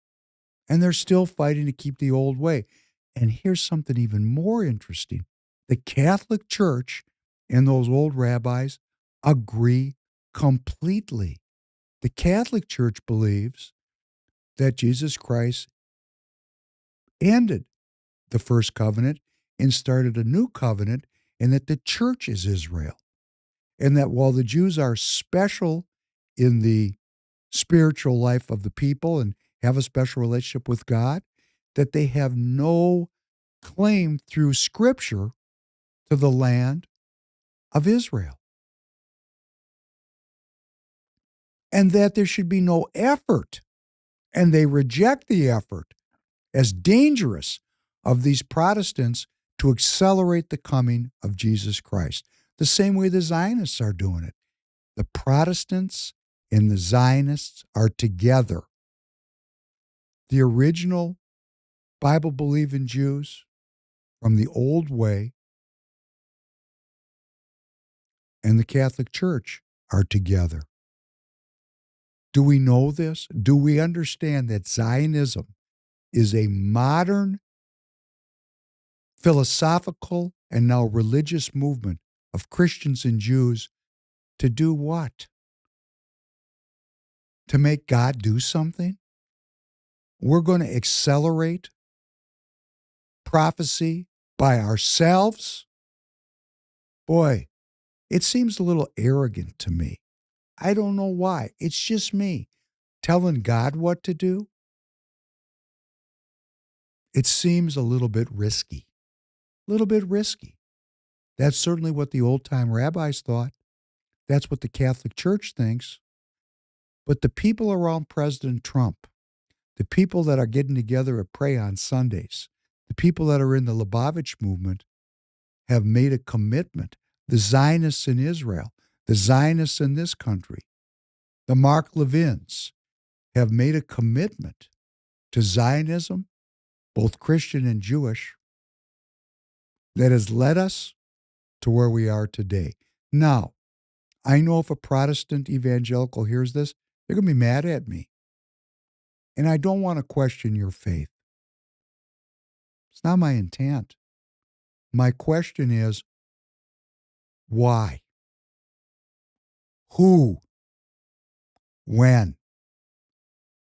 Speaker 4: And they're still fighting to keep the old way. And here's something even more interesting. The Catholic Church and those old rabbis agree completely. The Catholic Church believes that Jesus Christ ended the first covenant and started a new covenant, and that the church is Israel. And that while the Jews are special in the spiritual life of the people and have a special relationship with God, that they have no claim through Scripture to the land of Israel. And that there should be no effort, and they reject the effort as dangerous of these Protestants to accelerate the coming of Jesus Christ. The same way the Zionists are doing it. The Protestants and the Zionists are together. The original Bible-believing Jews from the old way and the Catholic Church are together. Do we know this? Do we understand that Zionism is a modern philosophical and now religious movement of Christians and Jews to do what? To make God do something? We're going to accelerate prophecy by ourselves? Boy, it seems a little arrogant to me. I don't know why. It's just me telling God what to do. It seems a little bit risky. A little bit risky. That's certainly what the old-time rabbis thought. That's what the Catholic Church thinks. But the people around President Trump, the people that are getting together at pray on Sundays, the people that are in the Lubavitch movement have made a commitment. the Zionists in Israel, the Zionists in this country, the Mark Levins have made a commitment to Zionism, both Christian and Jewish, that has led us to where we are today. Now, I know if a Protestant evangelical hears this, they're going to be mad at me. And I don't want to question your faith. It's not my intent. My question is, why? Who? When?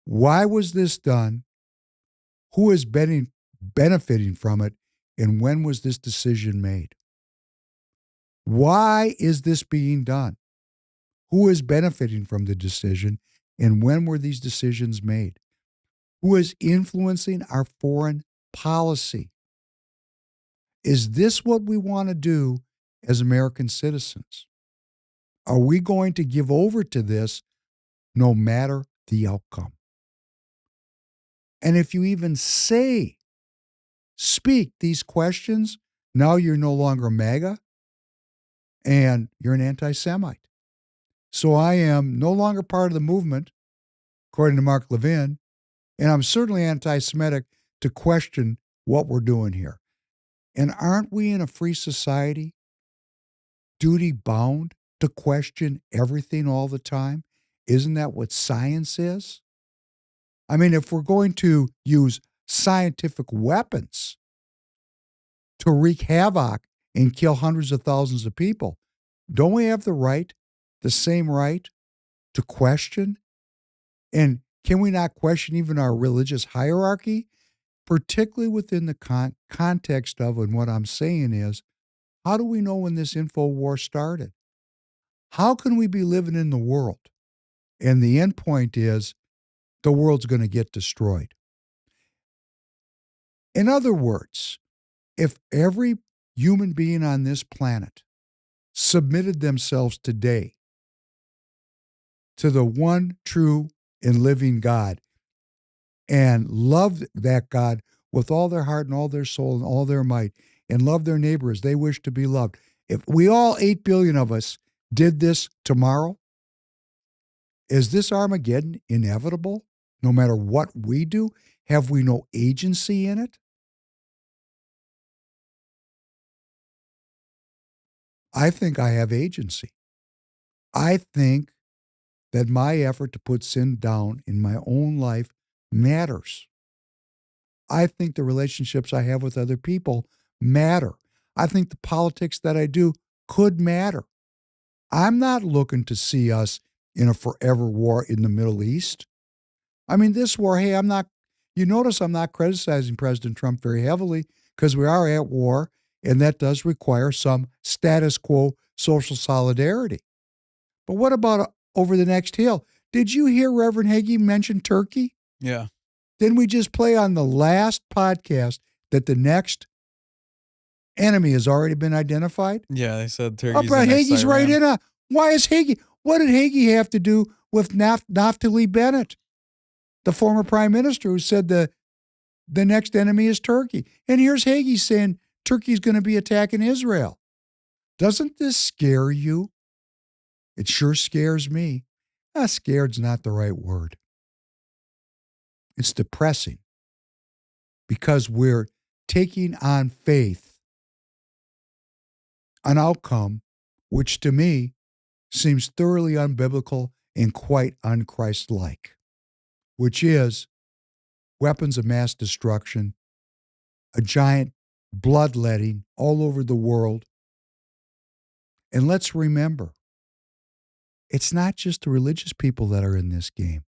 Speaker 4: Why was this done? Who is benefiting from it? And when was this decision made? Why is this being done? Who is benefiting from the decision? And when were these decisions made? Who is influencing our foreign policy? Is this what we want to do as American citizens? Are we going to give over to this no matter the outcome? And if you even speak these questions, now you're no longer MAGA and you're an anti-Semite. So I am no longer part of the movement, according to Mark Levin, and I'm certainly anti-Semitic to question what we're doing here. And aren't we in a free society duty-bound to question everything all the time? Isn't that what science is? I mean, if we're going to use scientific weapons to wreak havoc and kill hundreds of thousands of people, don't we have the same right to question? And can we not question even our religious hierarchy? Particularly within the context of, and what I'm saying is, how do we know when this info war started? How can we be living in the world? And the end point is, the world's going to get destroyed. In other words, if every human being on this planet submitted themselves today to the one true and living God and loved that God with all their heart and all their soul and all their might, and loved their neighbor as they wish to be loved, if we all, 8 billion of us, did this tomorrow, is this Armageddon inevitable no matter what we do? Have we no agency in it? I think I have agency. I think that my effort to put sin down in my own life matters. I think the relationships I have with other people matter. I think the politics that I do could matter. I'm not looking to see us in a forever war in the Middle East. I mean, this war, hey, you notice I'm not criticizing President Trump very heavily because we are at war, and that does require some status quo social solidarity. But what about over the next hill? Did you hear Reverend Hagee mention Turkey?
Speaker 1: Yeah.
Speaker 4: Didn't we just play on the last podcast that the next enemy has already been identified?
Speaker 1: Yeah, they said Turkey's
Speaker 4: but
Speaker 1: the next
Speaker 4: Hagee's right
Speaker 1: Iran.
Speaker 4: in a. Why is Hagee? What did Hagee have to do with Naftali Bennett, the former prime minister who said the next enemy is Turkey? And here's Hagee saying Turkey's going to be attacking Israel. Doesn't this scare you? It sure scares me. Scared's not the right word. It's depressing because we're taking on faith an outcome which to me seems thoroughly unbiblical and quite un-Christ-like, which is weapons of mass destruction, a giant bloodletting all over the world. And let's remember, it's not just the religious people that are in this game.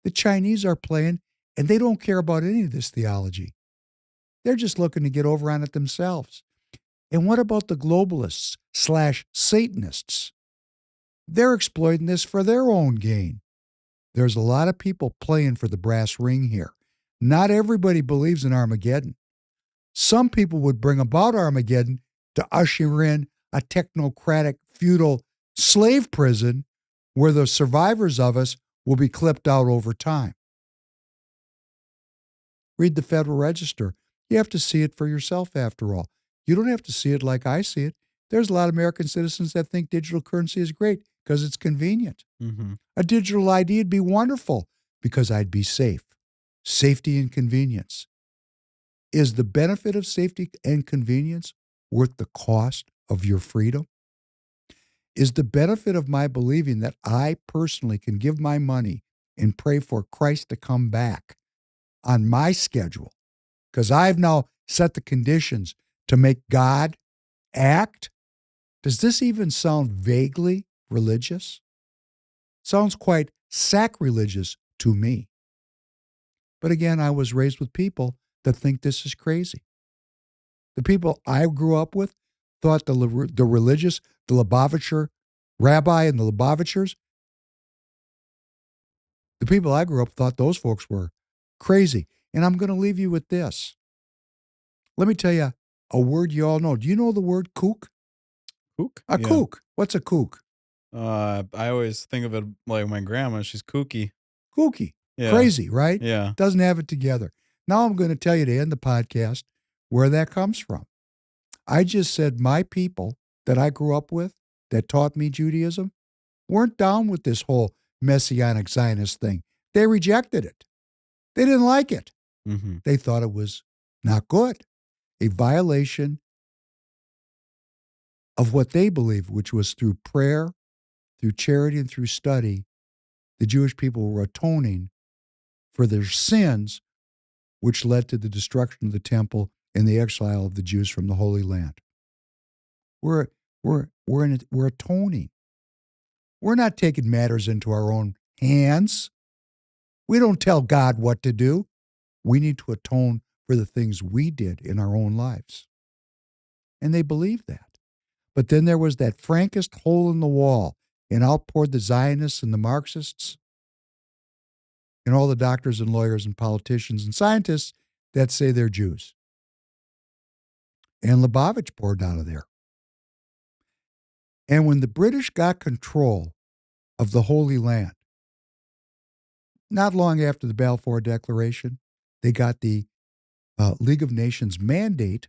Speaker 4: The Chinese are playing, and they don't care about any of this theology. They're just looking to get over on it themselves. And what about the globalists / Satanists? They're exploiting this for their own gain. There's a lot of people playing for the brass ring here. Not everybody believes in Armageddon. Some people would bring about Armageddon to usher in a technocratic, feudal slave prison where the survivors of us will be clipped out over time. Read the Federal Register. You have to see it for yourself after all. You don't have to see it like I see it. There's a lot of American citizens that think digital currency is great because it's convenient.
Speaker 1: Mm-hmm.
Speaker 4: A digital ID would be wonderful because I'd be safe. Safety and convenience. Is the benefit of safety and convenience worth the cost of your freedom? Is the benefit of my believing that I personally can give my money and pray for Christ to come back on my schedule, because I've now set the conditions to make God act? Does this even sound vaguely religious? Sounds quite sacrilegious to me. But again, I was raised with people that think this is crazy. The people I grew up with thought the religious, the Lubavitcher rabbi and the Lubavitchers, the people I grew up thought those folks were crazy. And I'm going to leave you with this. Let me tell you a word you all know. Do you know the word kook?
Speaker 1: Kook?
Speaker 4: A kook. What's a kook?
Speaker 1: I always think of it like my grandma. She's kooky.
Speaker 4: Kooky.
Speaker 1: Yeah.
Speaker 4: Crazy, right?
Speaker 1: Yeah.
Speaker 4: Doesn't have it together. Now I'm going to tell you to end the podcast where that comes from. I just said my people that I grew up with that taught me Judaism weren't down with this whole Messianic Zionist thing. They rejected it. They didn't like it.
Speaker 1: Mm-hmm.
Speaker 4: They thought it was not good. A violation of what they believed, which was through prayer, through charity, and through study, the Jewish people were atoning for their sins, which led to the destruction of the temple and the exile of the Jews from the Holy Land. We're atoning. We're not taking matters into our own hands. We don't tell God what to do. We need to atone for the things we did in our own lives. And they believed that. But then there was that frankest hole in the wall, and out poured the Zionists and the Marxists and all the doctors and lawyers and politicians and scientists that say they're Jews. And Lubavitch poured out of there. And when the British got control of the Holy Land, not long after the Balfour Declaration, they got the League of Nations mandate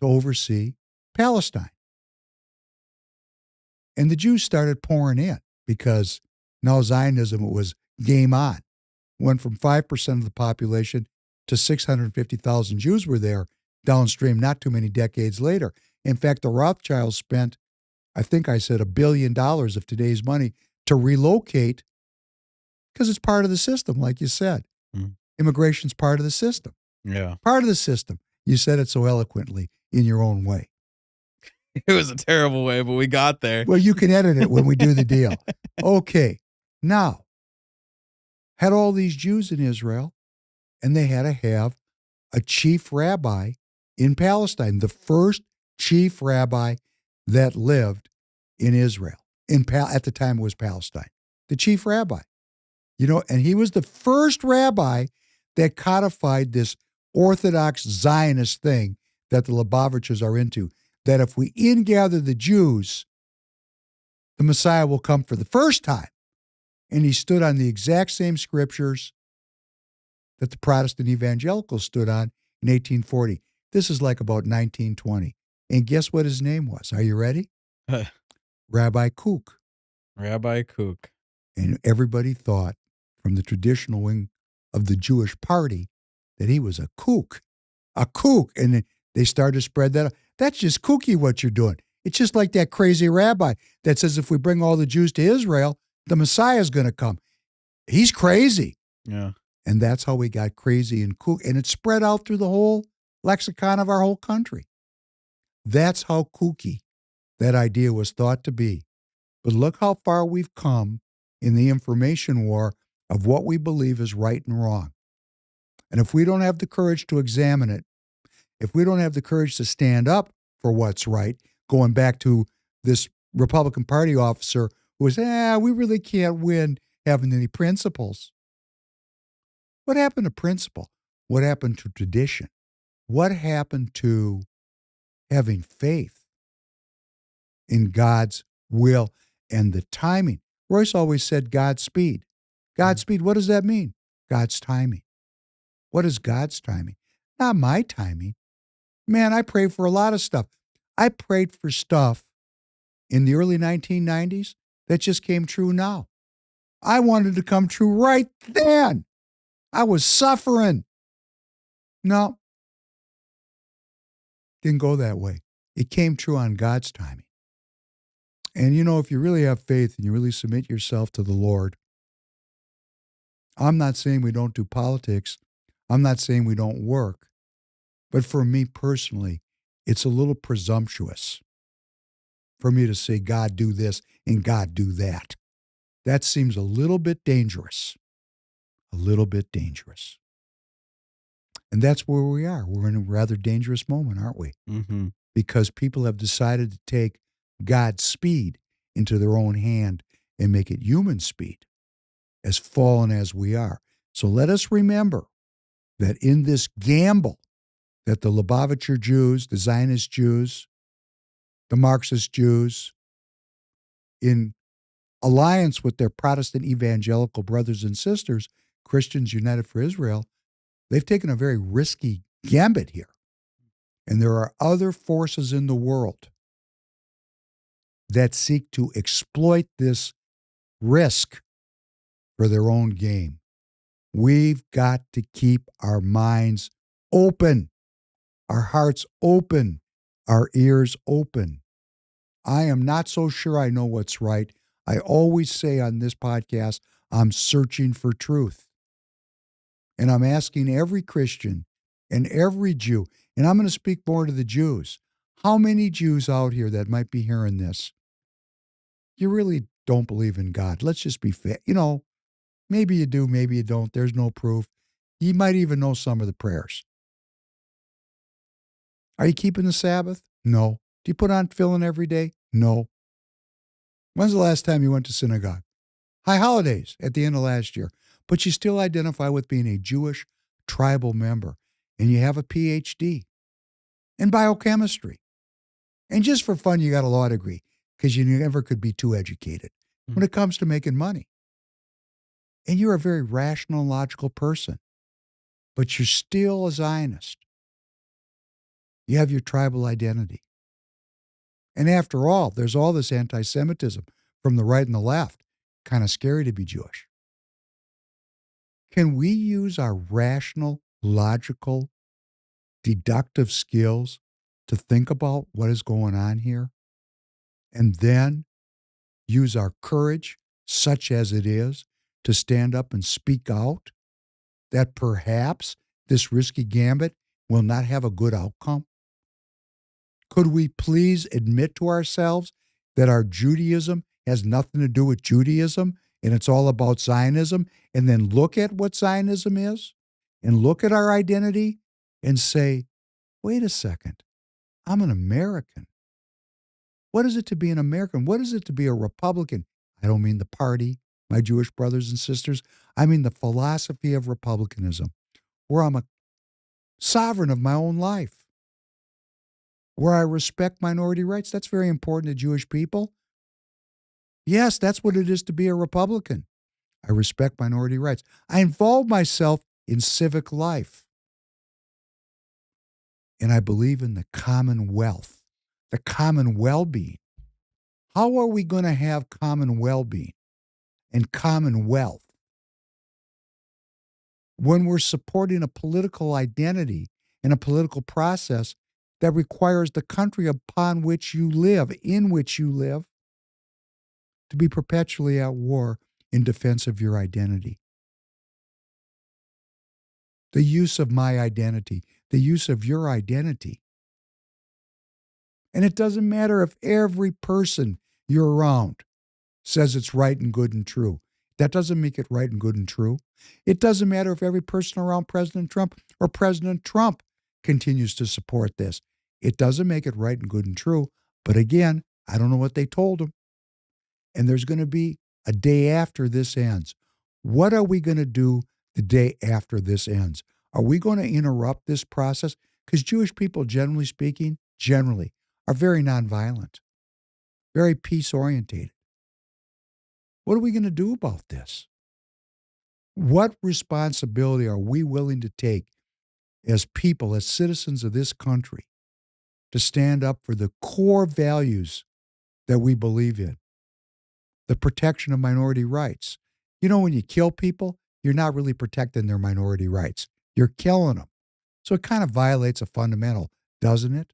Speaker 4: to oversee Palestine. And the Jews started pouring in because now Zionism was game on. Went from 5% of the population to 650,000 Jews were there downstream not too many decades later. In fact, the Rothschilds spent, I think I said, $1 billion of today's money to relocate because it's part of the system, like you said.
Speaker 1: Mm.
Speaker 4: Immigration's part of the system.
Speaker 1: Yeah.
Speaker 4: Part of the system. You said it so eloquently in your own way.
Speaker 1: It was a terrible way, but we got there.
Speaker 4: Well, you can edit it when we do the deal. Okay. Now, had all these Jews in Israel, and they had to have a chief rabbi in Palestine, the first chief rabbi that lived in Israel. At the time it was Palestine. The chief rabbi. You know, and he was the first rabbi that codified this Orthodox Zionist thing that the Lubavitchers are into, that if we ingather the Jews, the Messiah will come for the first time. And he stood on the exact same scriptures that the Protestant evangelicals stood on in 1840. This is like about 1920. And guess what his name was? Are you ready? Rabbi Kook.
Speaker 1: Rabbi Kook.
Speaker 4: And everybody thought, from the traditional wing of the Jewish party, that he was a kook. A kook. And then they started to spread that. That's just kooky what you're doing. It's just like that crazy rabbi that says if we bring all the Jews to Israel, the Messiah's going to come. He's crazy.
Speaker 1: Yeah.
Speaker 4: And that's how we got crazy and kook. And it spread out through the whole lexicon of our whole country. That's how kooky that idea was thought to be. But look how far we've come in the information war of what we believe is right and wrong. And if we don't have the courage to examine it, if we don't have the courage to stand up for what's right, going back to this Republican Party officer who was, we really can't win having any principles. What happened to principle? What happened to tradition? What happened to having faith in God's will and the timing? Royce always said Godspeed. Godspeed, what does that mean? God's timing. What is God's timing? Not my timing. Man, I pray for a lot of stuff. I prayed for stuff in the early 1990s that just came true now. I wanted to come true right then. I was suffering. No, didn't go that way. It came true on God's timing. And if you really have faith and you really submit yourself to the Lord, I'm not saying we don't do politics. I'm not saying we don't work. But for me personally, it's a little presumptuous for me to say, God, do this and God, do that. That seems a little bit dangerous. A little bit dangerous. And that's where we are. We're in a rather dangerous moment, aren't we?
Speaker 1: Mm-hmm.
Speaker 4: Because people have decided to take God's speed into their own hand and make it human speed, as fallen as we are. So let us remember that in this gamble that the Lubavitcher Jews, the Zionist Jews, the Marxist Jews, in alliance with their Protestant evangelical brothers and sisters, Christians United for Israel, they've taken a very risky gambit here. And there are other forces in the world that seek to exploit this risk for their own game. We've got to keep our minds open, our hearts open, our ears open. I am not so sure I know what's right. I always say on this podcast, I'm searching for truth. And I'm asking every Christian and every Jew, and I'm going to speak more to the Jews. How many Jews out here that might be hearing this, you really don't believe in God? Let's just be fair. Maybe you do, maybe you don't. There's no proof. You might even know some of the prayers. Are you keeping the Sabbath? No. Do you put on tefillin every day? No. When's the last time you went to synagogue? High holidays at the end of last year. But you still identify with being a Jewish tribal member. And you have a PhD in biochemistry. And just for fun, you got a law degree because you never could be too educated when it comes to making money. And you're a very rational and logical person. But you're still a Zionist. You have your tribal identity. And after all, there's all this anti-Semitism from the right and the left. Kind of scary to be Jewish. Can we use our rational, logical, deductive skills to think about what is going on here? And then use our courage, such as it is, to stand up and speak out that perhaps this risky gambit will not have a good outcome? Could we please admit to ourselves that our Judaism has nothing to do with Judaism and it's all about Zionism, and then look at what Zionism is and look at our identity and say, wait a second, I'm an American. What is it to be an American? What is it to be a Republican? I don't mean the party, my Jewish brothers and sisters. I mean the philosophy of republicanism, where I'm a sovereign of my own life, where I respect minority rights. That's very important to Jewish people. Yes, that's what it is to be a Republican. I respect minority rights. I involve myself in civic life. And I believe in the commonwealth, the common well-being. How are we going to have common well-being and common wealth when we're supporting a political identity and a political process that requires the country upon which you live, in which you live, to be perpetually at war in defense of your identity? The use of my identity, the use of your identity. And it doesn't matter if every person you're around says it's right and good and true. That doesn't make it right and good and true. It doesn't matter if every person around President Trump or President Trump continues to support this. It doesn't make it right and good and true. But again, I don't know what they told him. And there's going to be a day after this ends. What are we going to do the day after this ends? Are we going to interrupt this process? Because Jewish people, generally speaking, are very nonviolent, very peace-orientated. What are we going to do about this? What responsibility are we willing to take as people, as citizens of this country, to stand up for the core values that we believe in. The protection of minority rights. You know, when you kill people, you're not really protecting their minority rights. You're killing them. So it kind of violates a fundamental, doesn't it?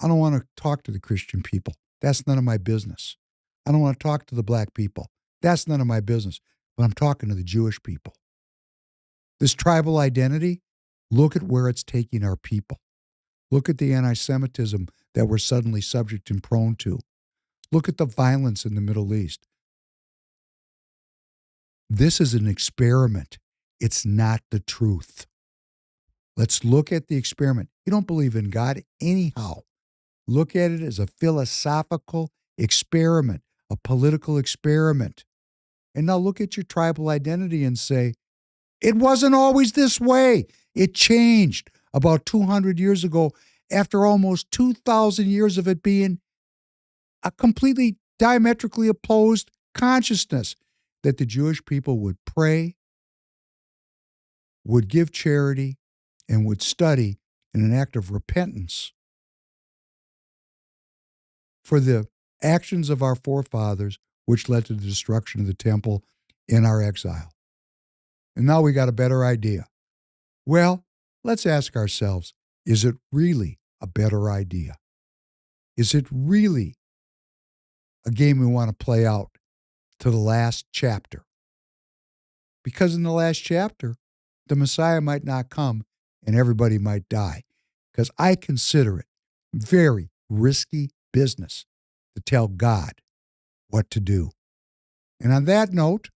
Speaker 4: I don't want to talk to the Christian people. That's none of my business. I don't want to talk to the black people. That's none of my business. But I'm talking to the Jewish people. This tribal identity, look at where it's taking our people. Look at the anti-Semitism that we're suddenly subject and prone to. Look at the violence in the Middle East. This is an experiment. It's not the truth. Let's look at the experiment. You don't believe in God anyhow. Look at it as a philosophical experiment, a political experiment. And now look at your tribal identity and say, it wasn't always this way. It changed about 200 years ago after almost 2,000 years of it being a completely diametrically opposed consciousness, that the Jewish people would pray, would give charity, and would study in an act of repentance for the actions of our forefathers, which led to the destruction of the temple in our exile. And now we got a better idea. Well, let's ask ourselves, is it really a better idea? Is it really a game we want to play out to the last chapter? Because in the last chapter, the Messiah might not come and everybody might die. Because I consider it very risky business to tell God what to do. And on that note,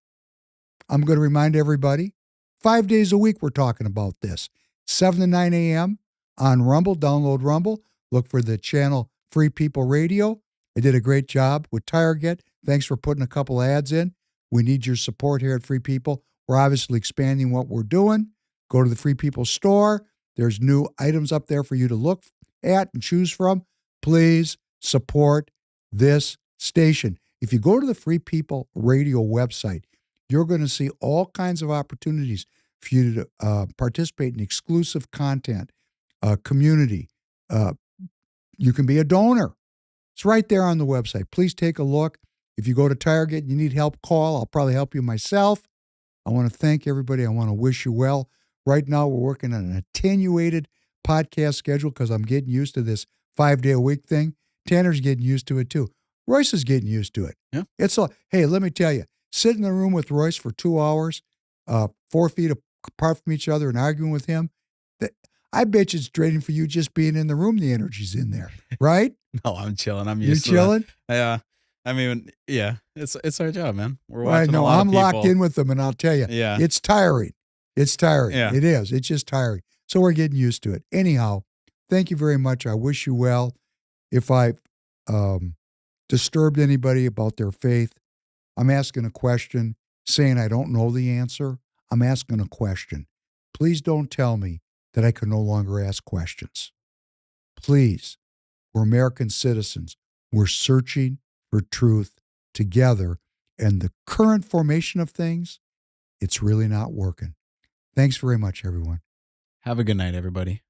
Speaker 4: I'm going to remind everybody, 5 days a week we're talking about this. 7 to 9 a.m. on Rumble. Download Rumble. Look for the channel Free People Radio. I did a great job with Target. Thanks for putting a couple ads in. We need your support here at Free People. We're obviously expanding what we're doing. Go to the Free People store. There's new items up there for you to look at and choose from. Please support this station. If you go to the Free People Radio website, you're going to see all kinds of opportunities for you to participate in exclusive content, community. You can be a donor. It's right there on the website. Please take a look. If you go to Target and you need help, call. I'll probably help you myself. I want to thank everybody. I want to wish you well. Right now, we're working on an attenuated podcast schedule because I'm getting used to this 5-day-a-week thing. Tanner's getting used to it too. Royce is getting used to it.
Speaker 1: Yeah.
Speaker 4: It's like, hey, let me tell you, sit in the room with Royce for 2 hours, 4 feet apart from each other and arguing with him. I bet you it's draining for you just being in the room. The energy's in there, right?
Speaker 1: No, I'm chilling. I'm
Speaker 4: You
Speaker 1: used to
Speaker 4: chilling?
Speaker 1: that. Yeah. I mean, yeah, it's our job, man. We're
Speaker 4: Well,
Speaker 1: watching a
Speaker 4: no,
Speaker 1: lot
Speaker 4: I'm
Speaker 1: of people.
Speaker 4: locked in with them, and I'll tell you,
Speaker 1: Yeah.
Speaker 4: it's tiring. It's tiring.
Speaker 1: Yeah.
Speaker 4: It is. It's just tiring. So we're getting used to it. Anyhow, thank you very much. I wish you well. If I've disturbed anybody about their faith, I'm asking a question, saying I don't know the answer. I'm asking a question. Please don't tell me that I can no longer ask questions. Please, we're American citizens. We're searching for truth together. And the current formation of things, it's really not working. Thanks very much, everyone.
Speaker 1: Have a good night, everybody.